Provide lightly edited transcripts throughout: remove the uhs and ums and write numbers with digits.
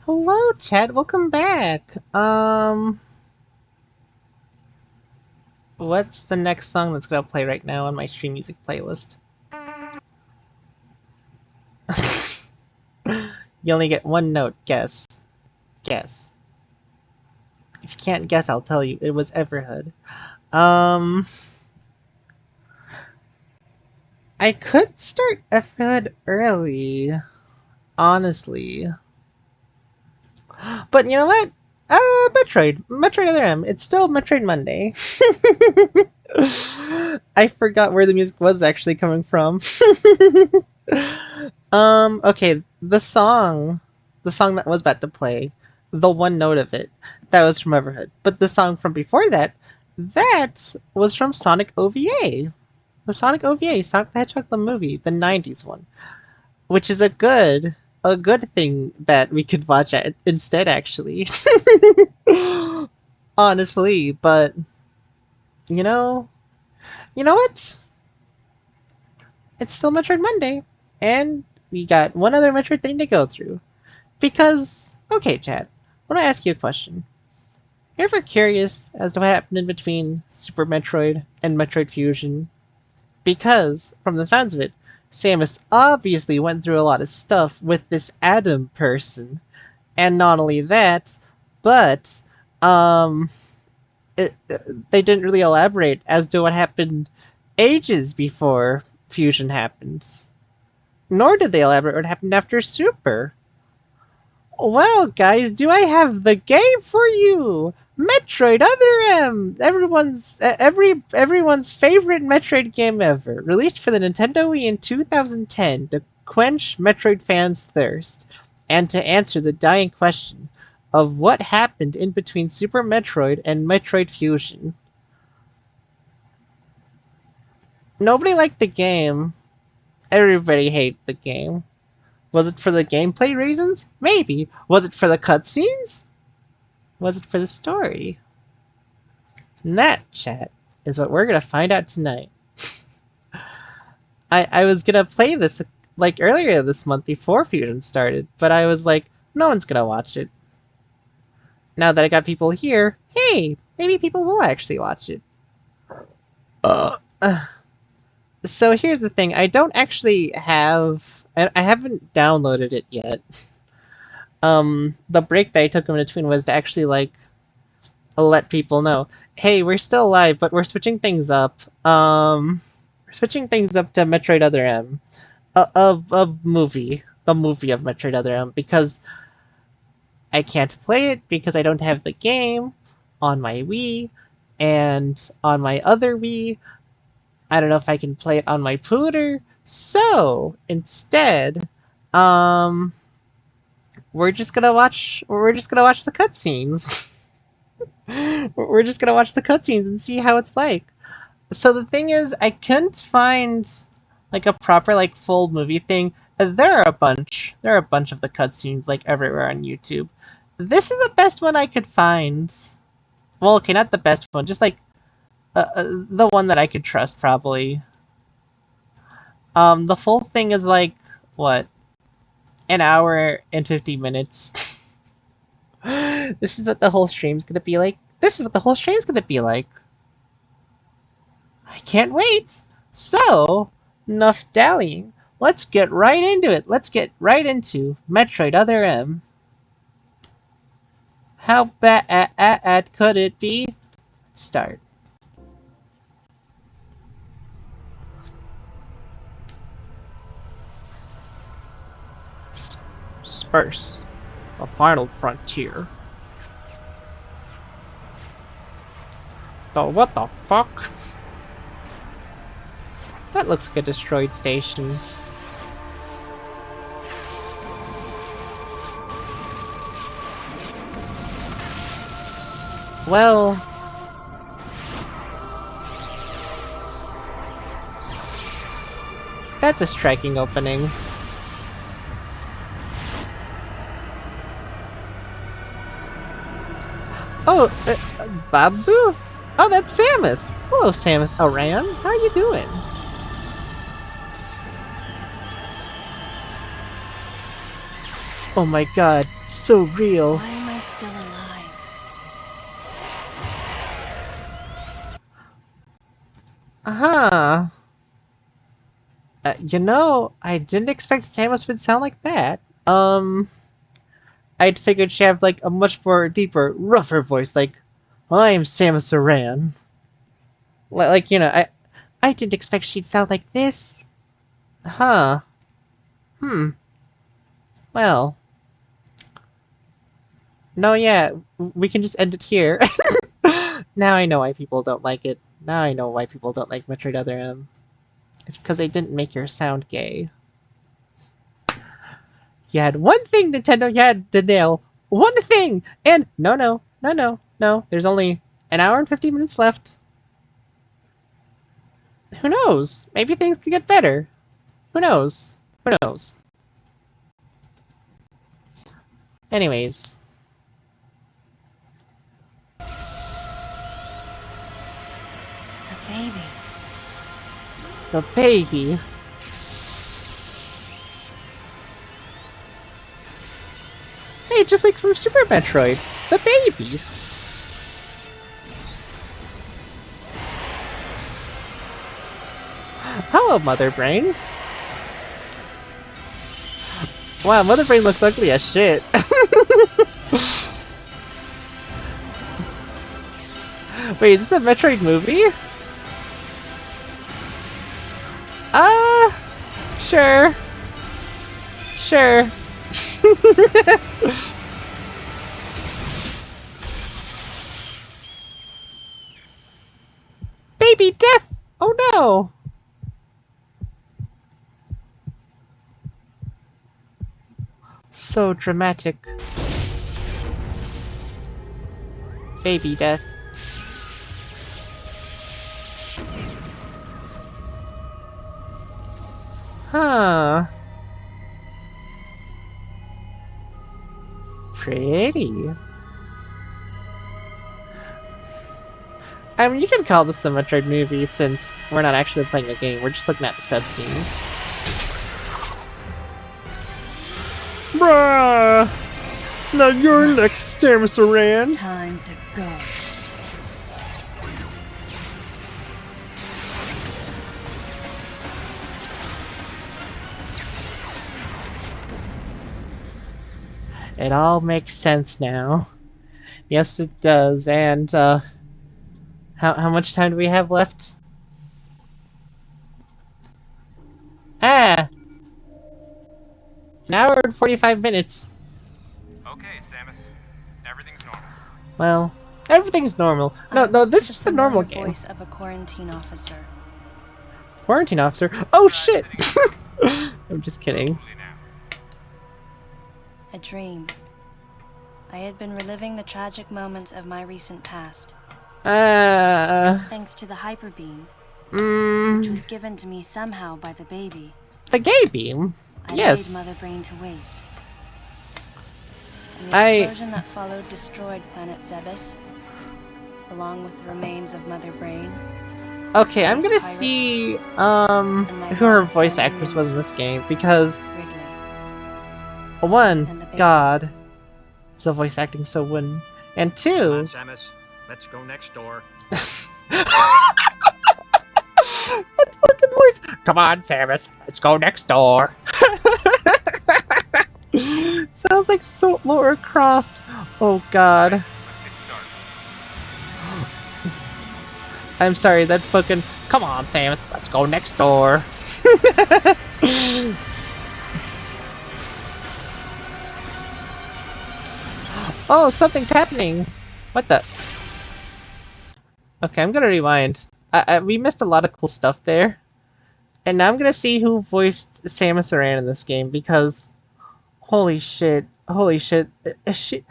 Hello, Chad. Welcome back. What's the next song that's gonna play right now on my stream music playlist? You only get one note. Guess. Guess. If you can't guess, I'll tell you. It was Everhood. Um, I could start Everhood early, honestly. But you know what? Metroid Other M. It's still Metroid Monday. I forgot where the music was actually coming from. Okay, the song that was about to play, the one note of it, that was from Everhood. But the song from before that, that was from Sonic OVA. The Sonic OVA, Sonic the Hedgehog the movie, the 90s one, which is a good thing that we could watch it instead actually. Honestly, but you know, you know what? It's still Metroid Monday, and we got one other Metroid thing to go through. Because, okay, Chad, I want to ask you a question. You ever curious as to what happened in between Super Metroid and Metroid Fusion? Because, from the sounds of it, Samus obviously went through a lot of stuff with this Adam person. And not only that, but, um, they didn't really elaborate as to what happened ages before Fusion happened. Nor did they elaborate what happened after Super. Well, guys, do I have the game for you? Metroid Other M, everyone's favorite Metroid game ever, released for the Nintendo Wii in 2010 to quench Metroid fans' thirst and to answer the dying question of what happened in between Super Metroid and Metroid Fusion. Nobody liked the game. Everybody hated the game. Was it for the gameplay reasons? Maybe. Was it for the cutscenes? Was it for the story? And that, chat, is what we're gonna find out tonight. I was gonna play this like earlier this month before Fusion started, but I was like, no one's gonna watch it. Now that I got people here, hey, maybe people will actually watch it. Uh, so here's the thing: I don't actually have, I haven't downloaded it yet. The break that I took in between was to actually like let people know, hey, we're still live, but we're switching things up. We're switching things up to Metroid Other M, a movie, the movie of Metroid Other M, because I can't play it because I don't have the game on my Wii, and on my other Wii, I don't know if I can play it on my Pooter. So instead, um, we're just gonna watch the cutscenes. We're just gonna watch the cutscenes and see how it's like. So the thing is, I couldn't find like a proper like full movie thing. There are a bunch. There are a bunch of the cutscenes like everywhere on YouTube. This is the best one I could find. Well, okay, not the best one, just like the one that I could trust probably. The full thing is like what, an hour and 50 minutes. This is what the whole stream's gonna be like. This is what the whole stream's gonna be like. I can't wait! So, enough dallying. Let's get right into it. Let's get right into Metroid Other M. How bad could it be? Let's start. Spurs. The final frontier. What the fuck? That looks like a destroyed station. Well... that's a striking opening. Oh, Babu? Oh, that's Samus! Hello, Samus Aran. How are you doing? Oh my god, so real. Why am I still alive? Uh-huh. I didn't expect Samus would sound like that. I'd figured she'd have like a much more deeper, rougher voice, like, I'm Samus Aran. I didn't expect she'd sound like this. Huh. Hmm. Well. No, yeah, we can just end it here. Now I know why people don't like it. Now I know why people don't like Metroid Other M. It's because they didn't make your sound gay. You had one thing, Nintendo, you had to nail. One thing! And no. There's only an hour and 50 minutes left. Who knows? Maybe things could get better. Who knows? Who knows? Anyways. The baby. The baby. Hey, just like from Super Metroid. The baby. Hello, Mother Brain. Wow, Mother Brain looks ugly as shit. Wait, is this a Metroid movie? Sure. Sure. Baby death! Oh no! So dramatic. Baby death. Huh. Pretty. I mean, you can call this a Metroid movie since we're not actually playing a game, we're just looking at the cutscenes. Bruh! Now you're next, Samus Aran! Time to go. It all makes sense now. Yes, it does. And, how much time do we have left? Ah! An hour and 45 minutes. Okay, Samus. Everything's normal. Well, everything's normal. No, this is the normal game. Voice of a quarantine officer. Quarantine officer? Oh shit! I'm just kidding. A dream. I had been reliving the tragic moments of my recent past. Thanks to the hyper beam, which was given to me somehow by the baby. The gay beam? I Yes. laid Mother Brain to waste. And the explosion that followed destroyed planet Zebes, along with the remains of Mother Brain. Okay, I'm gonna see, who her voice actress was in this game, because, Ridley. one, God, is the voice acting so wooden, and Come on, two... Samus. Let's go next door. That fucking voice! Come on, Samus, let's go next door! Sounds like so Laura Croft. Oh God. Let's get started. I'm sorry, that fucking... Come on, Samus, let's go next door. Oh, something's happening. What the... Okay, I'm gonna rewind. We missed a lot of cool stuff there. And now I'm gonna see who voiced Samus Aran in this game, because... Holy shit. Holy shit. She...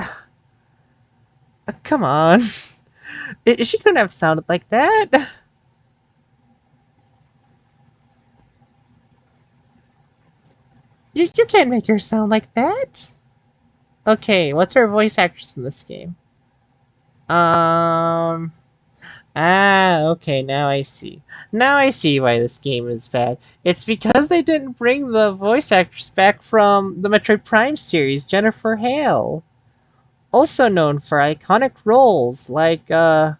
Come on. She couldn't have sounded like that. You can't make her sound like that. Okay, what's her voice actress in this game? Ah, okay, now I see. Now I see why this game is bad. It's because they didn't bring the voice actress back from the Metroid Prime series, Jennifer Hale. Also known for iconic roles like, uh,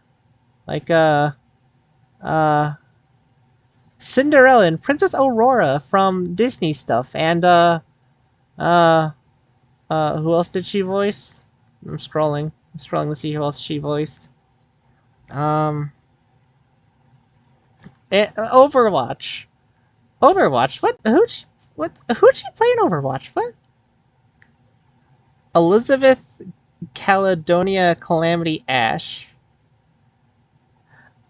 Cinderella and Princess Aurora from Disney stuff, and, uh, who else did she voice? I'm scrolling. I'm scrolling to see who else she voiced. Um, Overwatch. Overwatch? What? Who'd she play in Overwatch? What? Elizabeth Caledonia Calamity Ash.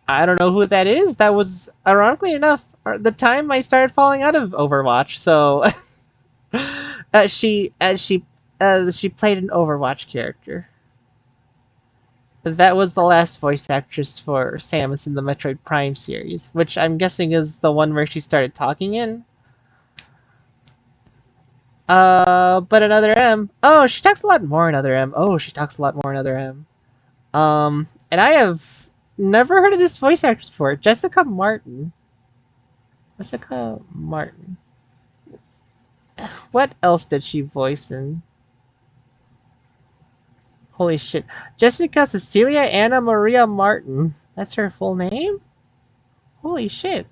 I don't know who that is. That was, ironically enough, the time I started falling out of Overwatch. So, she played an Overwatch character. That was the last voice actress for Samus in the Metroid Prime series, which I'm guessing is the one where she started talking in. But another M. Oh, she talks a lot more in other M. Oh, she talks a lot more in other M. And I have never heard of this voice actress before. Jessica Martin. Jessica Martin. What else did she voice in? Holy shit. Jessica Cecilia Anna Maria Martin. That's her full name? Holy shit.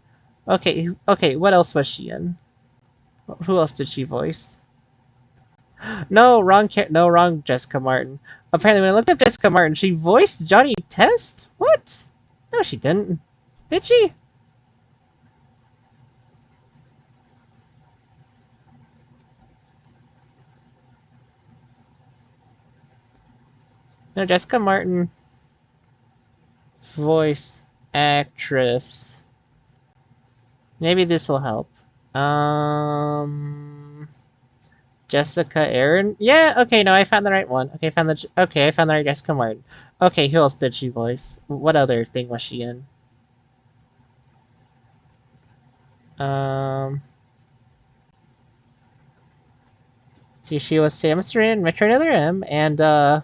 Okay, what else was she in? Who else did she voice? No, wrong Jessica Martin. Apparently when I looked up Jessica Martin, she voiced Johnny Test? What? No, she didn't. Did she? No, Jessica Martin. Voice actress. Maybe this will help. Jessica Aaron? Yeah, okay, no, I found the right one. Okay, I found the right Jessica Martin. Okay, who else did she voice? What other thing was she in? See, she was Samus Aran in Metroid Other M, and, uh,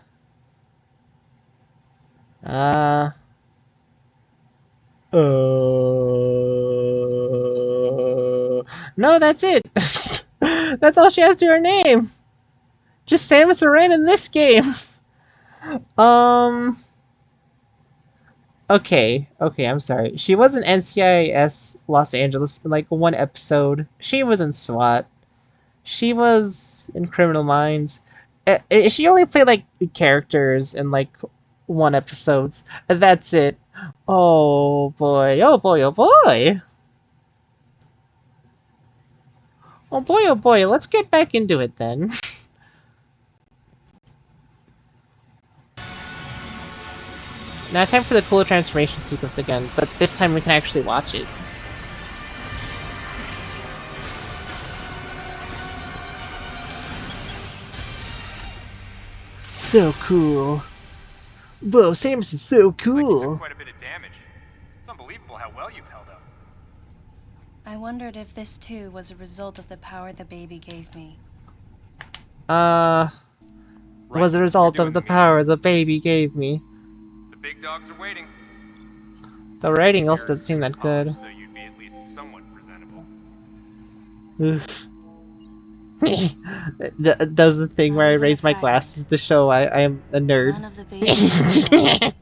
no, that's it. That's all she has to her name. Just Samus Aran in this game. Um. Okay, I'm sorry. She was in NCIS Los Angeles in like one episode. She was in SWAT. She was in Criminal Minds. She only played like characters in like one episodes. That's it. Oh boy! Oh boy! Oh boy! Oh boy! Oh boy! Let's get back into it then. Now it's time for the cool transformation sequence again, but this time we can actually watch it. So cool. Whoa, Samus is so cool. Looks like you took quite a bit of damage. It's unbelievable how well you've held up. I wondered if this too was a result of the power the baby gave me. Was a result of the power the baby gave me. The big dogs are waiting. The writing also doesn't seem that good. So you'd be at least somewhat presentable. Oof. Does the thing where I raise my glasses to show I am a nerd. None of the baby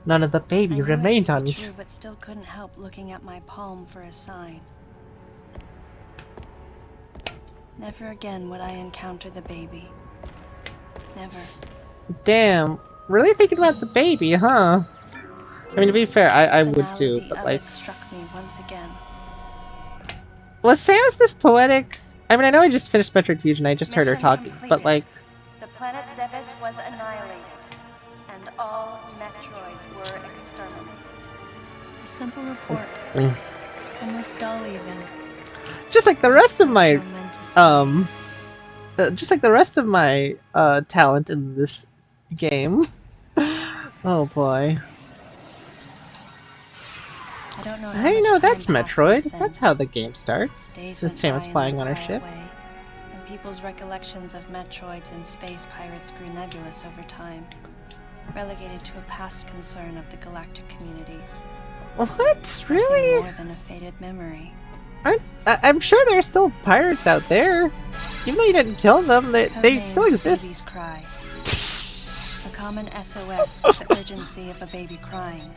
None of the baby remained on me. true, but still couldn't help looking at my palm for a sign. Never again would I encounter the baby. Never. Damn, really thinking about the baby, huh? I mean, to be fair, I would too, but like... struck me once again. Was Samus this poetic? I mean, I know I just finished Metroid Fusion, I just heard her talking, but like... The planet Zevis was annihilated, and all Metroids were exterminated. A simple report. Almost dull even. Just like the rest of my, just like the rest of my, talent in this game. Oh boy. I don't know Hey, no, that's Metroid. That's how the game starts. Days With went Samus by flying in on a her quiet ship. way, and people's recollections of Metroids and space pirates grew nebulous over time. relegated to a past concern of the galactic communities. What? Really? Nothing more than a faded memory. I'm sure there are still pirates out there. Even though you didn't kill them, they still exist. Baby's cry. A common SOS with the urgency of a baby crying.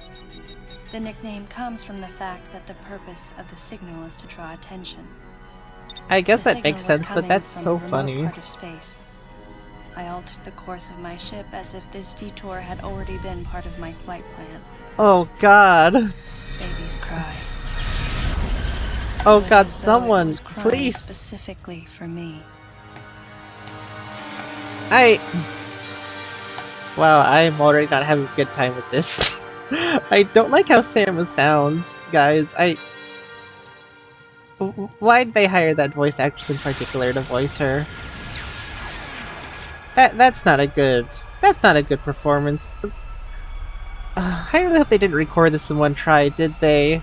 The nickname comes from the fact that the purpose of the signal is to draw attention. I guess The that makes signal was sense, but that's coming so from a remote funny. part of space. I altered the course of my ship as if this detour had already been part of my flight plan. Oh god. Baby's cry. Oh It was god, as though it someone, was crying please. specifically for me. Wow, I'm already not having a good time with this. I don't like how Samus sounds, guys. Why'd they hire that voice actress in particular to voice her? That's not a good performance. I really hope they didn't record this in one try, did they?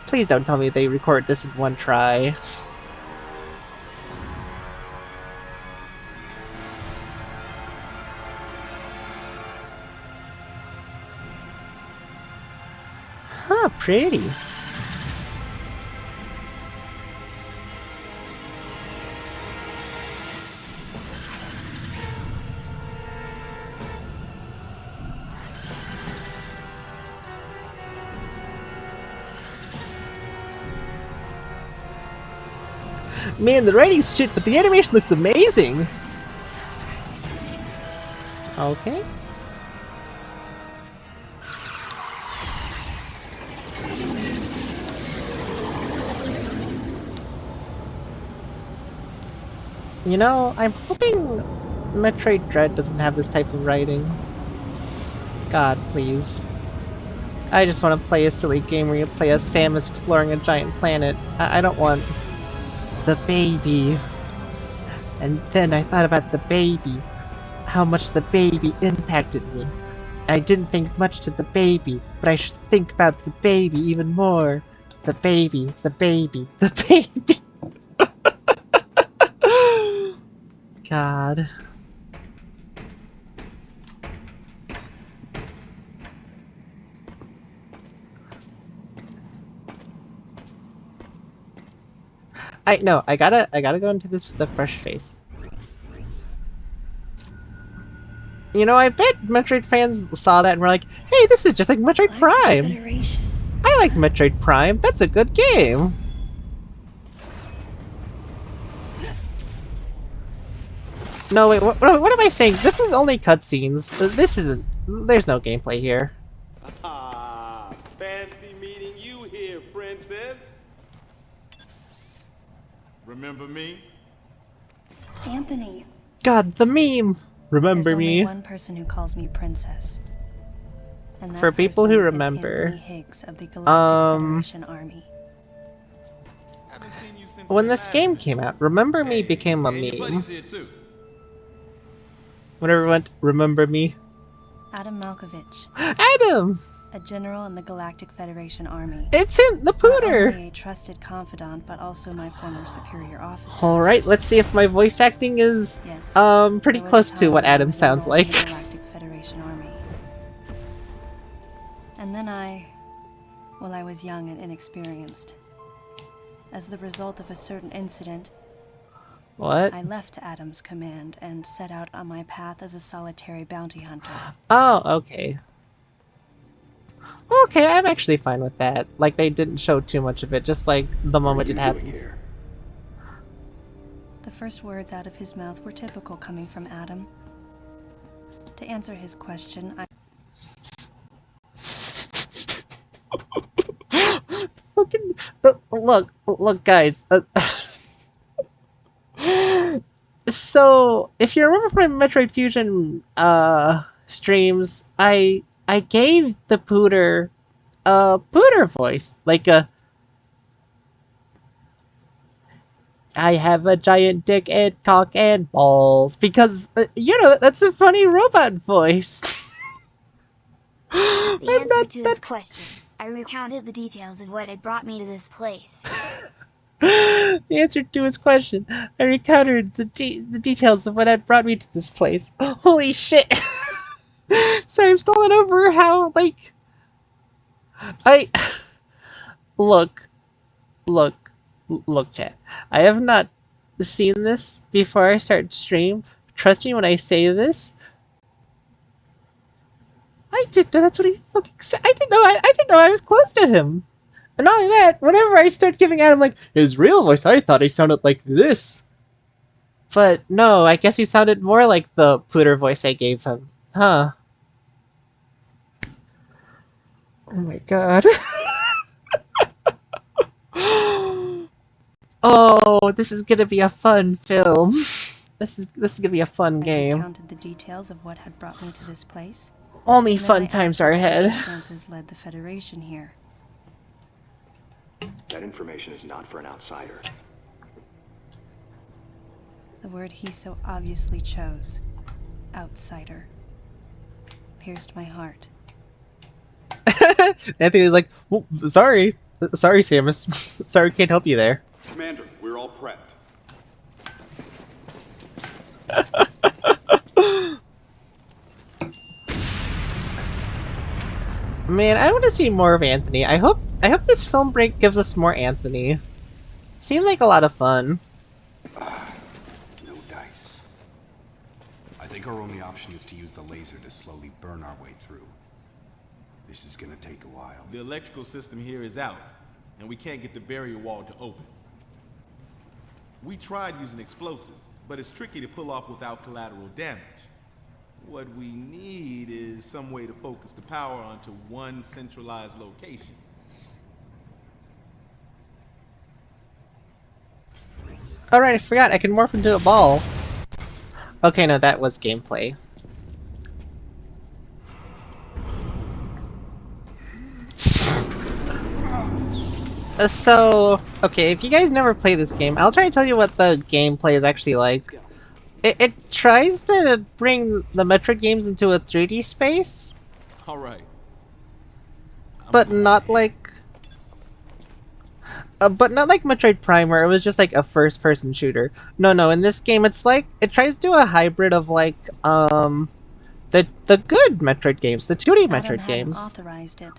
Please don't tell me they recorded this in one try. Huh, pretty. Man, the writing's shit, but the animation looks amazing! Okay. You know, I'm hoping Metroid Dread doesn't have this type of writing. God, please. I just want to play a silly game where you play as Samus exploring a giant planet. I don't want the baby. And then I thought about the baby. How much the baby impacted me. I didn't think much to the baby, but I should think about the baby even more. The baby, the baby, the baby. God. I gotta go into this with a fresh face. You know, I bet Metroid fans saw that and were like, hey, this is just like Metroid Prime! I like Metroid Prime, that's a good game! No, wait, what am I saying? This is only cutscenes. This isn't... There's no gameplay here. Ah, fancy meeting you here, princess. Remember me? Anthony. God, the meme! Remember There's only me? one person who calls me princess. And that For people who person is remember, Anthony Higgs of the Galactic Federation Army. Haven't seen you since when we this last game met. came out, Remember Me Hey, became a and your meme. buddy's here too. Whenever went, Remember Me? Adam Malkovich, Adam! a general in the Galactic Federation Army. It's him, the Not pooter! only a trusted confidant, but also my former superior officer. Alright, let's see if my voice acting is, Yes, pretty there was a close to time what when I Adam was sounds enrolled in like. the Galactic Federation Army. And then I was young and inexperienced. As the result of a certain incident, What? I left Adam's command and set out on my path as a solitary bounty hunter. Oh, okay. Okay, I'm actually fine with that. Like, they didn't show too much of it, just like the moment it happened. The first words out of his mouth were typical coming from Adam. To answer his question, I Fucking look, guys. So, if you remember from Metroid Fusion streams, I gave the pooter a pooter voice, like a I have a giant dick and cock and balls, because you know that's a funny robot voice. The answer to his question, I recounted the details of what had brought me to this place. The answer to his question, I recounted the details of what had brought me to this place. Holy shit! Sorry, I'm stalling over how, like... I... Look. Look. Look, chat. I have not seen this before I start stream. Trust me when I say this. I didn't know that's what he fucking said. I didn't know I was close to him. And not only that, whenever I start giving out him like his real voice, I thought he sounded like this. But no, I guess he sounded more like the Pluter voice I gave him. Huh. Oh my god. Oh, this is gonna be a fun film. This is gonna be a fun game. I recounted the details of what had brought me to this place. Only fun times are ahead. Circumstances led the Federation here. That information is not for an outsider. The word he so obviously chose, outsider, pierced my heart. Anthony's like, well, sorry, Samus. Sorry, can't help you there. Commander, we're all prepped. Man, I want to see more of Anthony. I hope this film break gives us more Anthony. Seems like a lot of fun. No dice. I think our only option is to use the laser to slowly burn our way through. This is gonna take a while. The electrical system here is out, and we can't get the barrier wall to open. We tried using explosives, but it's tricky to pull off without collateral damage. What we need is some way to focus the power onto one centralized location. Alright, I forgot, I can morph into a ball. Okay, no, that was gameplay. So, okay, if you guys never play this game, I'll try to tell you what the gameplay is actually like. It tries to bring the Metroid games into a 3D space. Alright. But not like... but not like Metroid Prime, where it was just like a first-person shooter. No, in this game it's like... It tries to do a hybrid of like, the good Metroid games, the 2D Metroid games. Authorized it.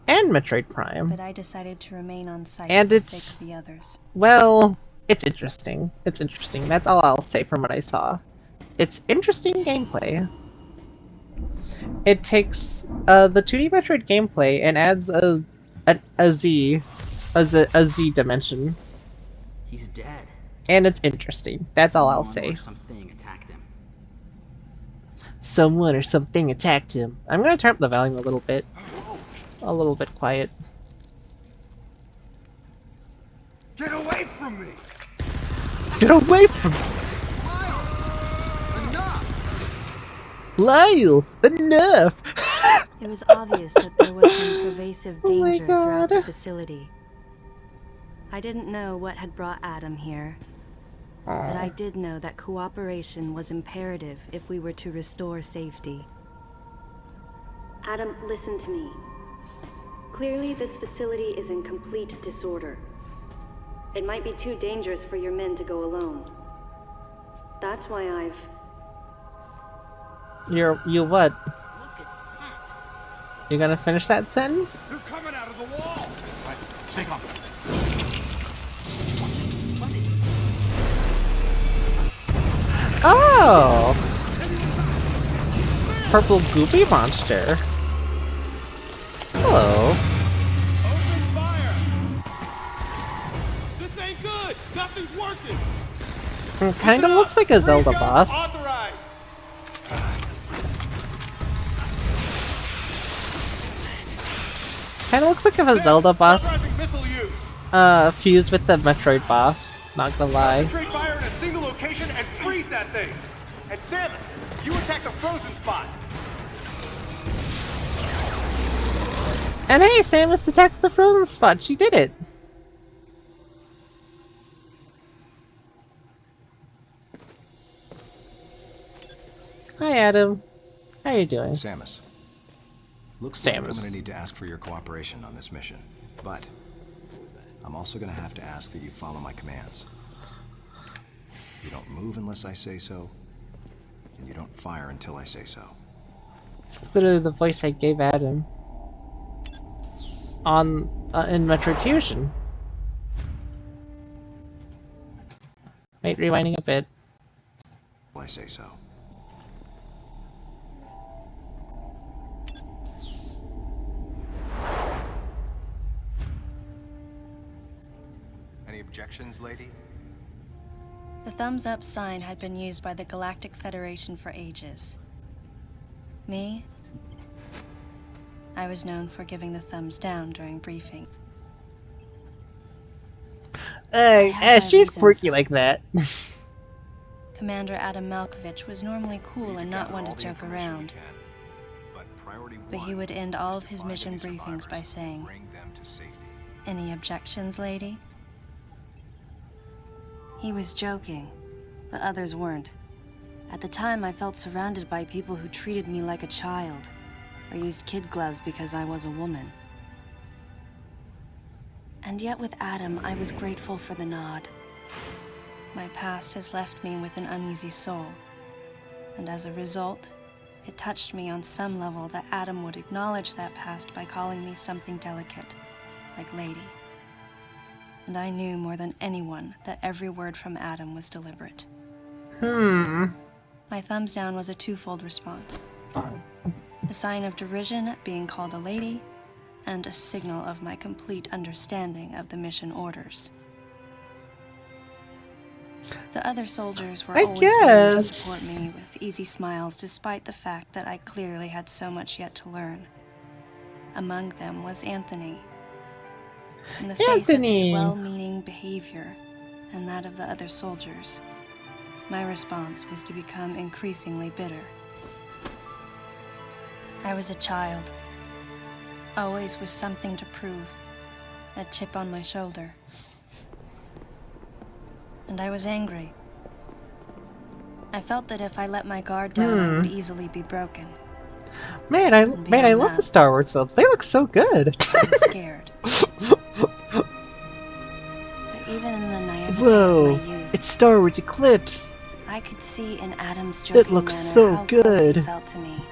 And Metroid Prime. But I decided to remain on site and for the it's sake of the others. Well, it's interesting. It's interesting. That's all I'll say from what I saw. It's interesting gameplay. It takes the 2D Metroid gameplay and adds a Z dimension. He's dead. And it's interesting. That's all I'll say. Something attacked him. Someone or something attacked him. I'm gonna turn up the volume a little bit. A little bit quiet. Get away from me! Get away from me! Lyle! Enough! It was obvious that there was some pervasive danger throughout the facility. I didn't know what had brought Adam here, but I did know that cooperation was imperative if we were to restore safety. Adam, listen to me. Clearly, this facility is in complete disorder. It might be too dangerous for your men to go alone. That's why I've... You what? You gonna finish that sentence? You're coming out of the wall! Right, take off. Oh! Purple goopy monster. Hello. Open fire! This ain't good! Nothing's working! It kinda looks like a Zelda boss. Authorized! Kinda looks like a Zelda boss fused with the Metroid boss, not gonna lie. Concentrate fire in a single location and freeze that thing! And Samus, you attack the frozen spot! And hey, Samus attacked the frozen spot. She did it. Hi, Adam. How you doing? Samus. Looks like I'm gonna need to ask for your cooperation on this mission. But I'm also gonna have to ask that you follow my commands. You don't move unless I say so, and you don't fire until I say so. It's literally the voice I gave Adam on in Metroid Fusion. Wait, rewinding a bit. I say so. Any objections, lady? The thumbs up sign had been used by the Galactic Federation for ages. Me? I was known for giving the thumbs down during briefing. She's quirky like that. Commander Adam Malkovich was normally cool and not one to joke around. But he would end all of his mission briefings by saying, "Any objections, lady?" He was joking, but others weren't. At the time, I felt surrounded by people who treated me like a child, or used kid gloves because I was a woman. And yet with Adam, I was grateful for the nod. My past has left me with an uneasy soul, and as a result, it touched me on some level that Adam would acknowledge that past by calling me something delicate, like lady. And I knew more than anyone that every word from Adam was deliberate. My thumbs down was a twofold response. A sign of derision at being called a lady, and a signal of my complete understanding of the mission orders. The other soldiers were always willing to support me with easy smiles despite the fact that I clearly had so much yet to learn. Among them was Anthony. In the face of his well-meaning behavior and that of the other soldiers, my response was to become increasingly bitter. I was a child, always with something to prove, a chip on my shoulder. And I was angry. I felt that if I let my guard down, I would easily be broken. Man, I love the Star Wars films. They look so good. I was scared. But even in the naivety of my youth, it's Star Wars Eclipse. I could see in Adam's joking manner how close he felt to me.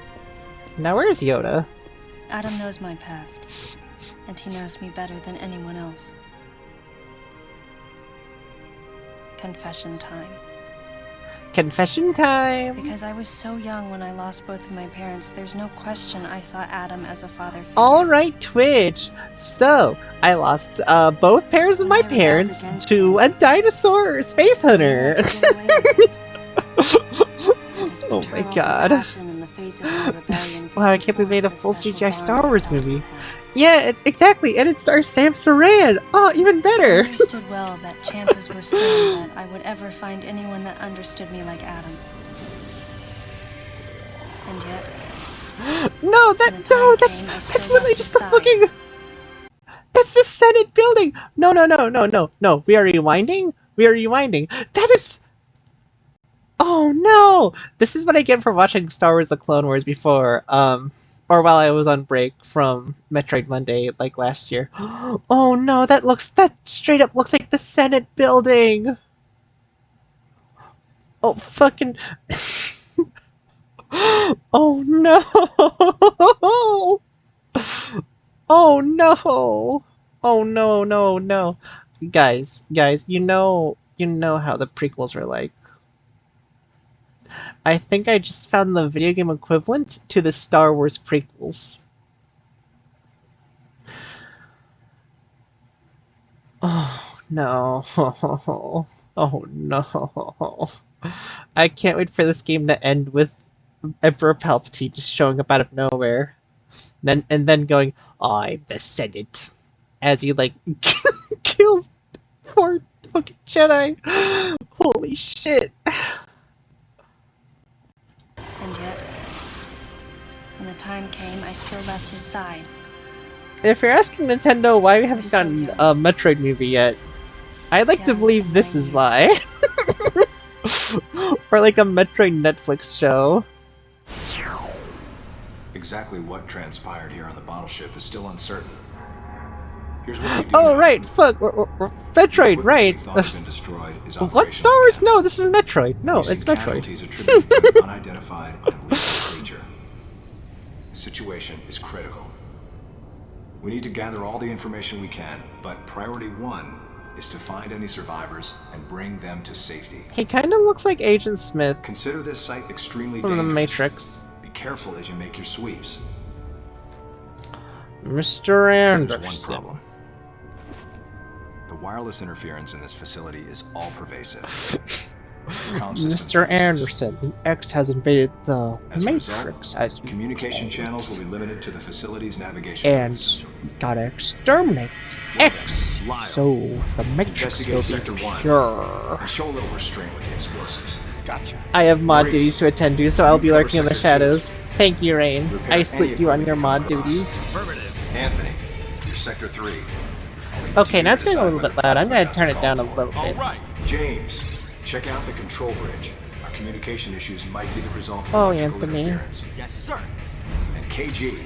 Now where's Yoda? Adam knows my past, and he knows me better than anyone else. Confession time. Confession time! Because I was so young when I lost both of my parents, there's no question I saw Adam as a father figure. Alright, Twitch! So, I lost both pairs of my parents to a dinosaur space hunter! Oh my god. Wow, I can't believe they made a full CGI Star Wars movie. Yeah, exactly, and it stars Sam Saran! Oh, even better! I understood well that chances were slim that I would ever find anyone that understood me like Adam. And yet... that's literally just the fucking... That's the Senate building! No, we are rewinding? That is... Oh no! This is what I get for watching Star Wars The Clone Wars before, or while I was on break from Metroid Monday, like last year. Oh no, that straight up looks like the Senate building! Oh fucking... Oh no! Oh no! Oh no. Guys, you know how the prequels are like. I think I just found the video game equivalent to the Star Wars prequels. Oh no. Oh no. I can't wait for this game to end with Emperor Palpatine just showing up out of nowhere. And then going, "I'm the Senate," as he like kills 4 fucking Jedi. Holy shit. And yet, when the time came, I still left his side. If you're asking Nintendo why we haven't gotten a Metroid movie yet, I'd like to believe this is why. Or like a Metroid Netflix show. Exactly what transpired here on the bottle ship is still uncertain. Here's what we do Oh know. right, fuck, Metroid, right. What Star Wars? No, this is Metroid. No, it's Metroid. Casualties attributed to an unidentified and lethal creature. situation is critical. We need to gather all the information we can, but priority 1 is to find any survivors and bring them to safety. He kind of looks like Agent Smith. Consider this site extremely from dangerous. The Matrix. Be careful as you make your sweeps. Mr. Anderson. There's one problem. The wireless interference in this facility is all pervasive. Mr. Anderson, the X has invaded the Matrix. As communication channels will be limited to the facility's navigation. And we gotta exterminate X, so the Matrix will be pure. And show a little restraint with the explosives. Gotcha. I have mod duties to attend to, so I'll be lurking in the shadows. Thank you, Rain. I sleep you on your mod duties. Anthony, you're Sector 3. Okay, now it's getting a little bit loud. I'm gonna turn it down a little bit. Alright, James, check out the control bridge. Our communication issues might be the result of electrical interference. Yes, sir. And KG,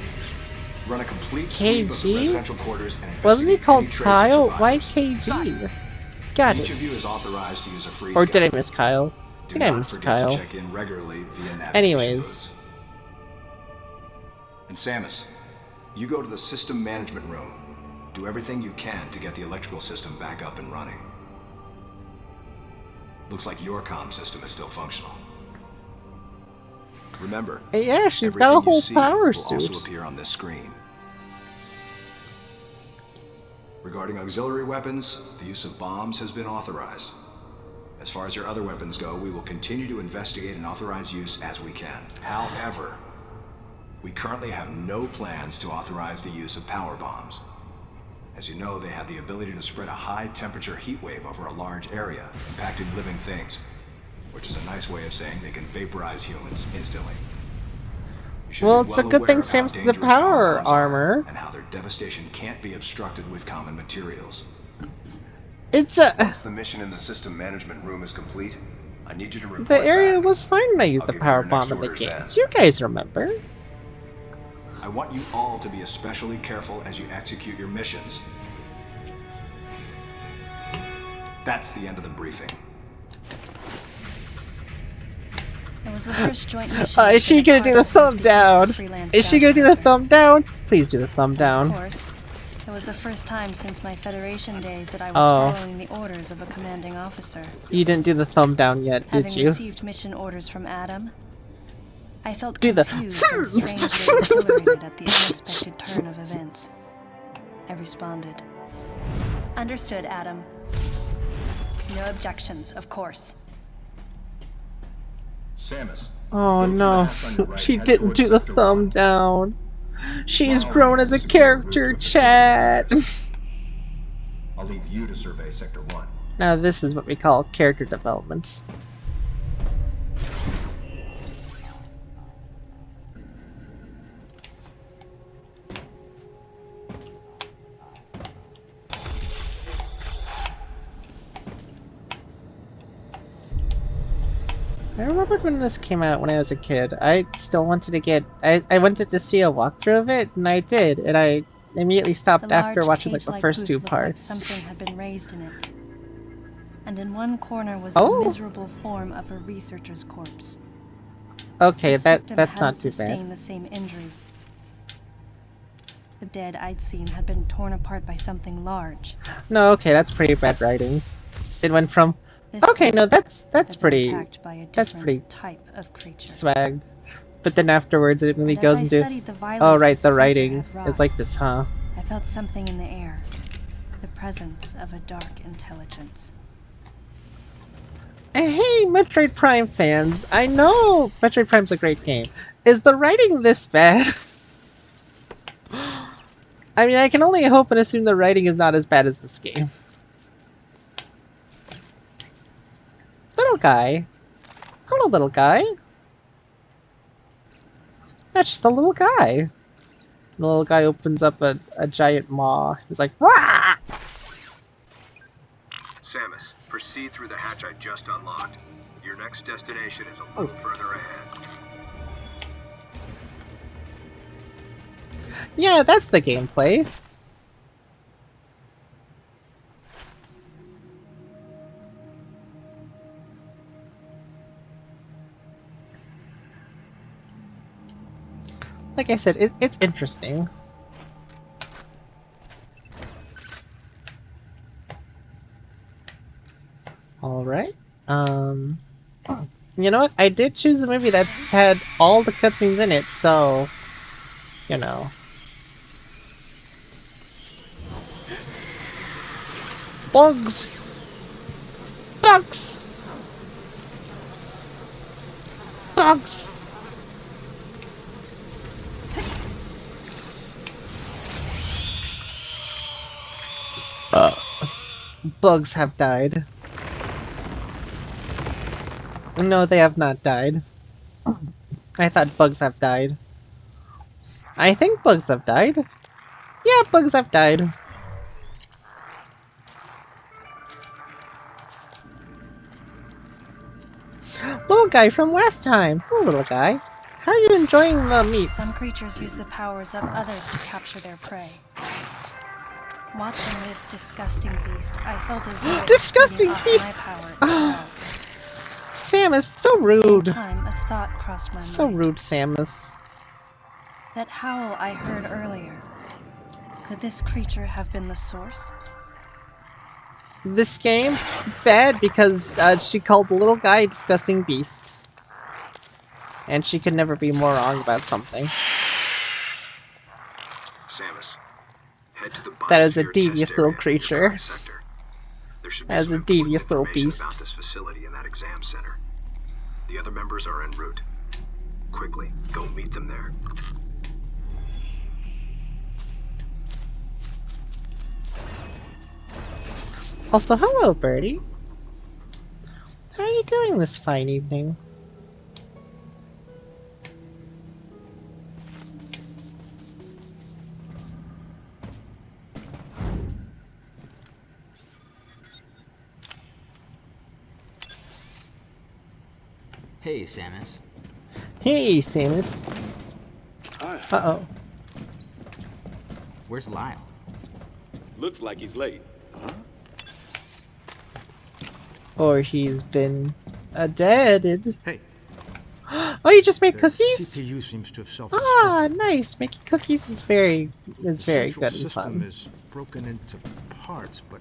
run a complete sweep of the KG? residential quarters and Wasn't he investigate called any trace of Kyle? Why survivors. KG? Got Each it. of you is authorized to use a freeze Or gun. did I miss Kyle? I Do think I not missed forget Kyle. to check in regularly via navigation Anyways. booths. And Samus, you go to the system management room. Do everything you can to get the electrical system back up and running. Looks like your comm system is still functional. Remember, Yeah, she's got a everything you whole see power will suit. also appear on this screen. Regarding auxiliary weapons, the use of bombs has been authorized. As far as your other weapons go, we will continue to investigate and authorize use as we can. However, we currently have no plans to authorize the use of power bombs. As you know, they have the ability to spread a high-temperature heat wave over a large area, impacting living things, which is a nice way of saying they can vaporize humans instantly. You should Well, be it's a good aware thing of how Samus is a dangerous power bombs are armor. and how their devastation can't be obstructed with common materials. It's a... Once the mission in the system management room is complete, I need you to report The area back. was fine when I used I'll a give you power your next bomb in the orders game. then. So you guys remember. I want you all to be especially careful as you execute your missions. That's the end of the briefing. It was the first joint mission. Is she gonna do the thumb down? Is she gonna do the thumb down? Please do the thumb down. Of course. It was the first time since my Federation days that I was Oh. following the orders of a commanding officer. You didn't do the thumb down yet, did Having you? received mission orders from Adam, I felt Do the confused and strangely exhilarated at the unexpected turn of events. I responded. Understood, Adam. No objections, of course. Samus. Oh go through the no, hatch on your right she and head didn't towards do the Sector thumb 1. down. She's Tomorrow grown we'll as a secure the route character, to a facility chat. complex. I'll leave you to survey Sector 1. Now this is what we call character development. I remembered when this came out when I was a kid. I still wanted to get... I wanted to see a walkthrough of it, and I did. And I immediately stopped The after large watching like the cage-like first booth two looked like parts. something had been raised in it. And in one corner was Oh. the miserable form of a researcher's corpse. Okay, This that's victim not hadn't too sustained bad. the same injuries. The dead I'd seen had been torn apart by something large. No, okay, that's pretty bad writing. It went from This okay, no, one that's had been pretty attacked by a that's different pretty type of creature. swag. But then afterwards it really And as goes I into studied the violence oh right, this the creature writing had wrought, is like this, huh? I felt something in the air. The presence of a dark intelligence. Hey, Metroid Prime fans! I know Metroid Prime's a great game. Is the writing this bad? I mean, I can only hope and assume the writing is not as bad as this game. Little guy. Hello, little guy. That's just a little guy. The little guy opens up a giant maw. He's like, "Wah!" Samus, proceed through the hatch I just unlocked. Your next destination is a little further ahead. Yeah, that's the gameplay. like I said, it's interesting. Alright. You know what? I did choose a movie that's had all the cutscenes in it, so... You know. Bugs! Bugs! Bugs! Bugs have died. No, they have not died. I thought bugs have died. I think bugs have died. Yeah, bugs have died. Little guy from last time. Oh, little guy. How are you enjoying the meat? Some creatures use the powers of others to capture their prey. Watching this disgusting beast, I felt as though it Disgusting was beast! my power as well. Samus, so At the rude. same time, a thought crossed my So mind. rude, Samus. That howl I heard earlier. Could this creature have been the source? This game, bad because she called the little guy a disgusting beast. And she could never be more wrong about something. Samus, head to the That is a biosphere devious test little area in the creature. nearby sector. There should be As some a important devious little information about beast. this facility in that exam center. The other members are en route. Quickly, go meet them there. Also, hello, Birdie. How are you doing this fine evening? Hey, Samus. Hey, Samus. Hi. Uh-oh. Where's Lyle? Looks like he's late. Or he's been deaded. Hey. Oh, you just made The cookies? CPU seems to have self-destructed. Ah, nice. Making cookies is very The good central and system fun. is broken into parts, but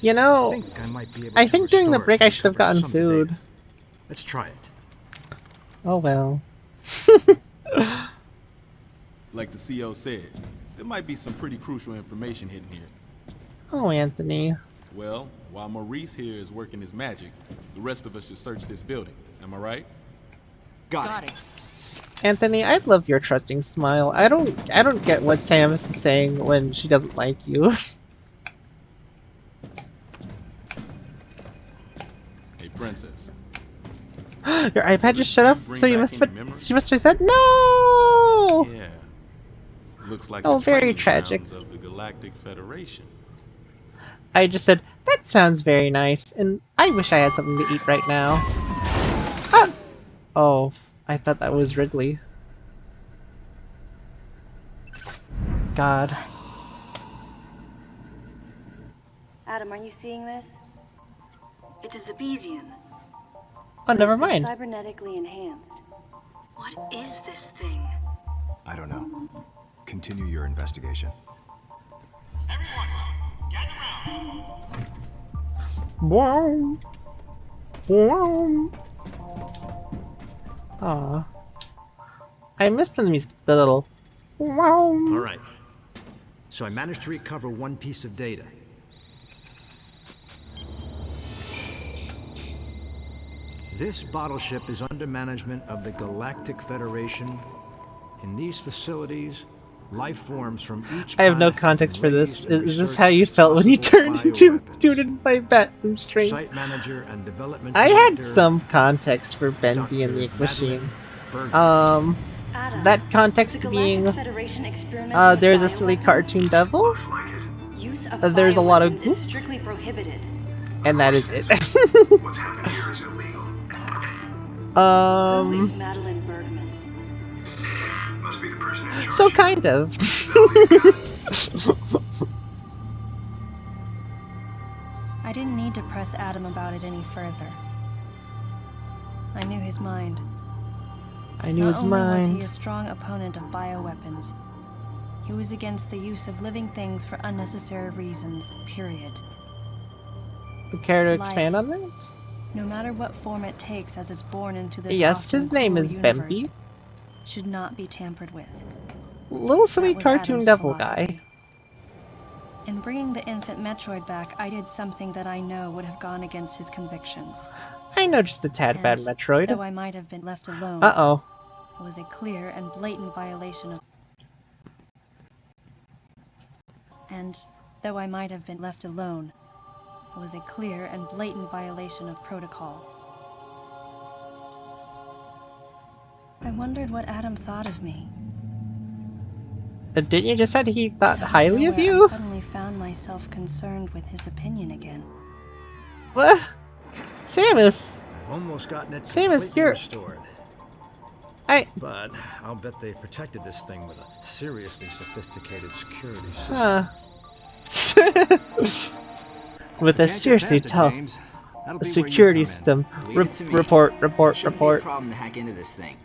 You know, I might be able I to think during the restore it break I and should have recover gotten some of the food. data. Let's try it. Oh well. Like the CO said, there might be some pretty crucial information hidden here. Oh, Anthony. Well, while Maurice here is working his magic, the rest of us should search this building. Am I right? Got it. Anthony, I love your trusting smile. I don't get what Samus is saying when she doesn't like you. Hey, princess. Your iPad just shut off, Bring so you back must any have memories? she must have said no. Yeah. Looks like Oh, the very training tragic. grounds of the Galactic Federation. I just said that sounds very nice, and I wish I had something to eat right now. Ah! Oh, I thought that was Ridley. God. Adam, are you seeing this? It's a Zebesian. Oh, never mind. Cybernetically enhanced. What is this thing? I don't know. Continue your investigation. Wow. Wow. Aw. I missed the music, the little wow. All right. So I managed to recover one piece of data. This bottle ship is under management of the Galactic Federation. In these facilities, life forms from each I have no planet context have for been this. raised and Is this researched how you as felt when you possible turned into bioweapons. tuned in by Batman string? Site manager and development I had director, some context for Bendy and the Ink Dr. Machine. Madeline Adam, That the context Galactic being, Federation experimenting with there's a silly bioweapons? cartoon devil, Looks like it. Use of there's a lot of bioweapons goop, is strictly prohibited. and that is it. What's happened here is illegal. Who is Madeline Bergman? Must be the person in charge. So kind of. I didn't need to press Adam about it any further. I knew his mind. I knew Not his only was he mind. a strong opponent of bioweapons, he was against the use of living things for unnecessary reasons, period. Care to Life, expand on that? no matter what form it takes as it's born into this Yes, often his name cruel is universe, Bemby. should not be tampered with. Little silly That was cartoon Adam's devil philosophy. guy. In bringing the infant Metroid back, I did something that I know would have gone against his convictions. I know just a tad bad And Metroid. though I might have been left alone, Uh-oh. it was a clear and blatant violation of... And though I might have been left alone, it was a clear and blatant violation of protocol. I wondered what Adam thought of me. Didn't you just said he thought Out of highly of nowhere, you? I suddenly found myself concerned with his opinion again. What? Samus! I've almost gotten it Samus, completely you're... restored. But I'll bet they protected this thing with a seriously sophisticated security system. With a seriously tough security system. Report. Shouldn't be a problem to hack into this thing.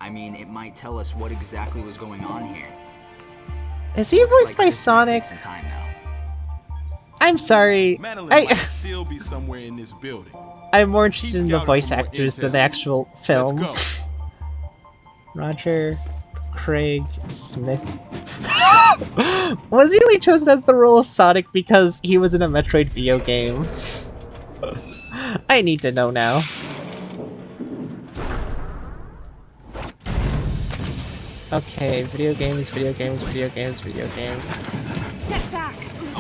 I mean, it might tell us what exactly was going on here. Is he voiced by Sonic? Some time now. I'm sorry. Madeline might still be somewhere in this building. I'm more interested in the scouting voice for more actors than intel. the actual film. Let's go. Roger Craig Smith. Was he really chosen as the role of Sonic because he was in a Metroid video game? I need to know now. Okay, video games. I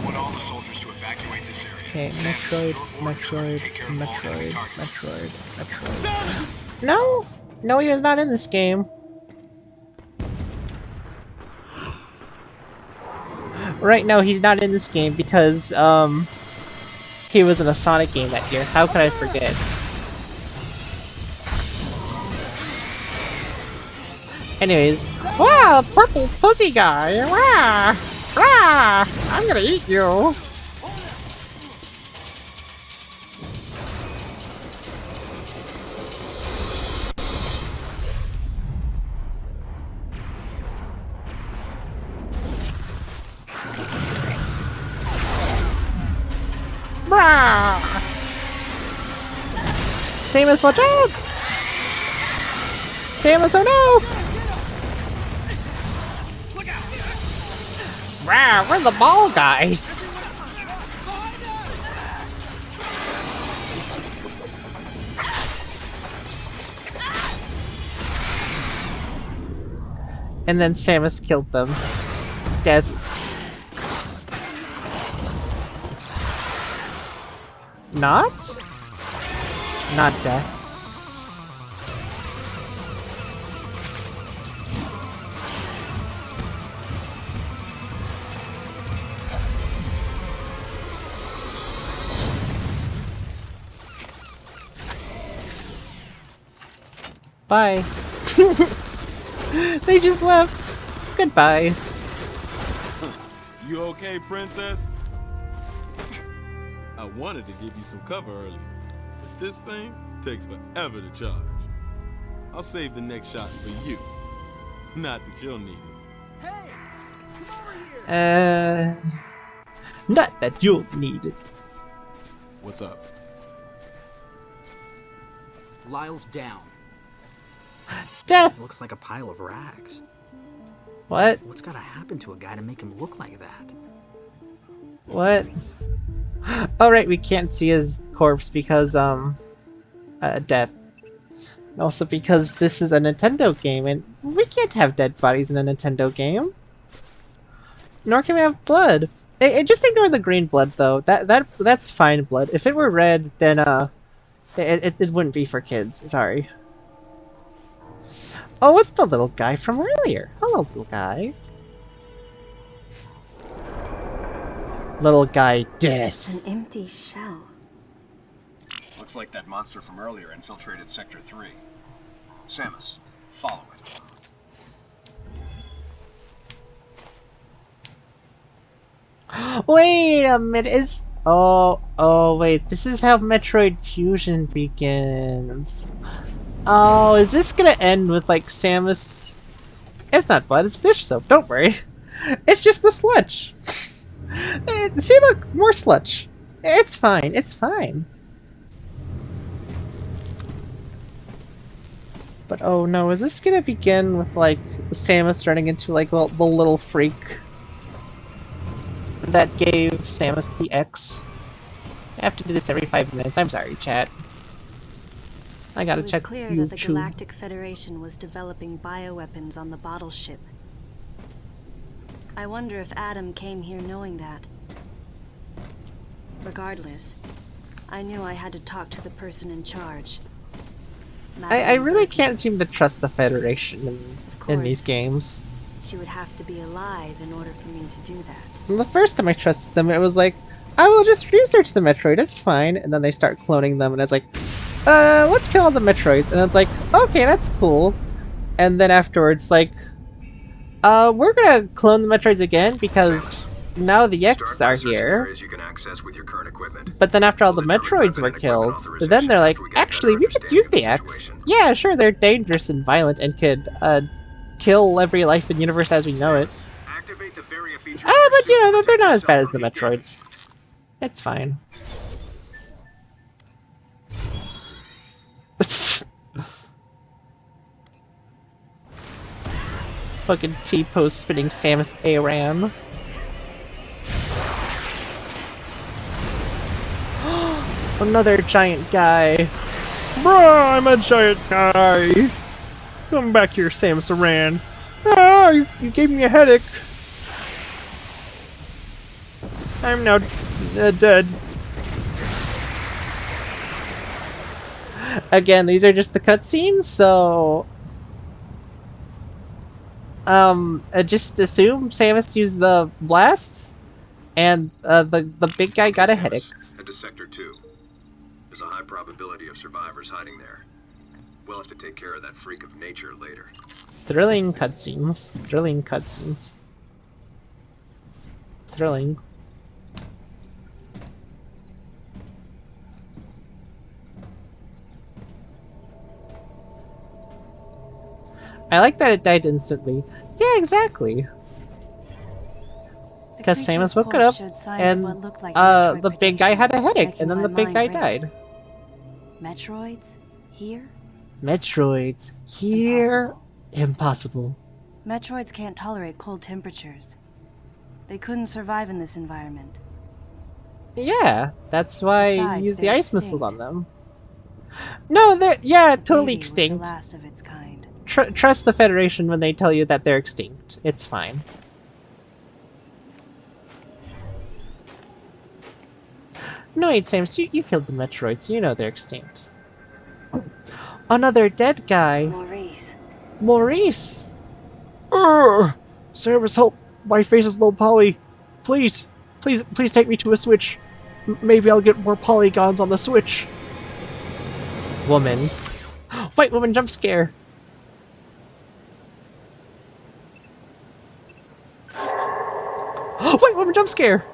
want all the soldiers to evacuate this area. Okay, Metroid. No! No, he was not in this game. Right, no, he's not in this game because, he was in a Sonic game that year. How could I forget? Anyways, wow, purple fuzzy guy, wow, wow, I'm gonna eat you. Brah! Samus, watch out! Samus, oh no! Wow, we're the ball guys! And then Samus killed them. Death. Not? Not death. Bye. They just left. Goodbye. You okay, princess? I wanted to give you some cover earlier, but this thing takes forever to charge. I'll save the next shot for you. Not that you'll need it. Not that you'll need it. What's up? Lyle's down. Death! Looks like a pile of rags. What? What's gotta happen to a guy to make him look like that? What? Oh right, we can't see his corpse because, death. Also because this is a Nintendo game, and we can't have dead bodies in a Nintendo game. Nor can we have blood. Just ignore the green blood, though. That's fine blood. If it were red, then, it wouldn't be for kids. Sorry. Oh, it's the little guy from earlier. Hello, little guy. Little guy, death. An empty shell. Looks like that monster from earlier infiltrated Sector 3. Samus, follow it. Wait a minute, oh wait, this is how Metroid Fusion begins. Oh, is this gonna end with like Samus? It's not blood, it's dish soap, don't worry. It's just the sludge. See, look, more sludge. It's fine, it's fine. But oh no, is this gonna begin with like Samus turning into like the little freak that gave Samus the X? I have to do this every 5 minutes. I'm sorry, chat. I gotta check YouTube. It was clear that the Galactic Federation was developing bioweapons on the bottle ship. I wonder if Adam came here knowing that. Regardless, I knew I had to talk to the person in charge. I really can't seem to trust the Federation in these games. She would have to be alive in order for me to do that. And the first time I trusted them, it was like, I will just research the Metroid, it's fine. And then they start cloning them, and it's like, let's kill all the Metroids. And it's like, okay, that's cool. And then afterwards, like, we're gonna clone the Metroids again because now the X are here. But then after all the Metroids were killed, then they're like, actually, we could use the X. Yeah, sure, they're dangerous and violent and could kill every life in the universe as we know it. But you know, they're not as bad as the Metroids. It's fine. Fucking T-pose spinning Samus Aran. Another giant guy. Bruh, I'm a giant guy. Come back here, Samus Aran. Ah, you gave me a headache. I'm now dead. Again, these are just the cutscenes, so just assume Samus used the blast, and the big guy got a headache. Head to Sector 2. There's a high probability of survivors hiding there. We'll have to take care of that freak of nature later. Thrilling cutscenes. Thrilling cutscenes. Thrilling. I like that it died instantly. Yeah, exactly. Because Samus woke it up, and the big guy had a headache, and then the big guy died. Metroids? Here? Metroids? Here? Impossible. Metroids can't tolerate cold temperatures. They couldn't survive in this environment. Yeah, that's why you use the ice missiles on them. No, they're, yeah, totally extinct. The last of its kind. Trust the Federation when they tell you that they're extinct. It's fine. No, wait, Samus, you killed the Metroids. You know they're extinct. Another dead guy. Maurice. Samus, help! My face is low poly. Please take me to a Switch. Maybe I'll get more polygons on the Switch. Woman. White woman jump scare. White woman jump scare.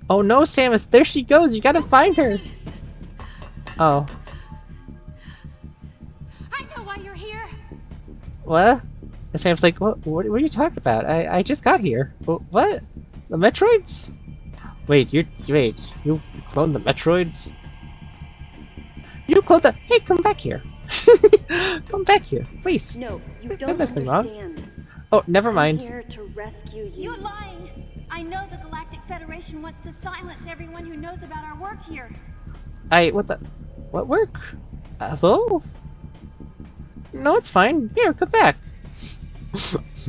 Oh no, Samus, there she goes. You gotta find her. Oh. I know why you're here. What? And Sam's like, what are you talking about? I just got here. What? The Metroids? Wait, you cloned the Metroids? You cloned the... Hey, come back here. Come back here, please. No, you don't understand. Wrong. Oh, never mind. I'm here to rescue you. You're lying. I know the Galactic Federation wants to silence everyone who knows about our work here. What work? Hello? No, it's fine. Here, come back.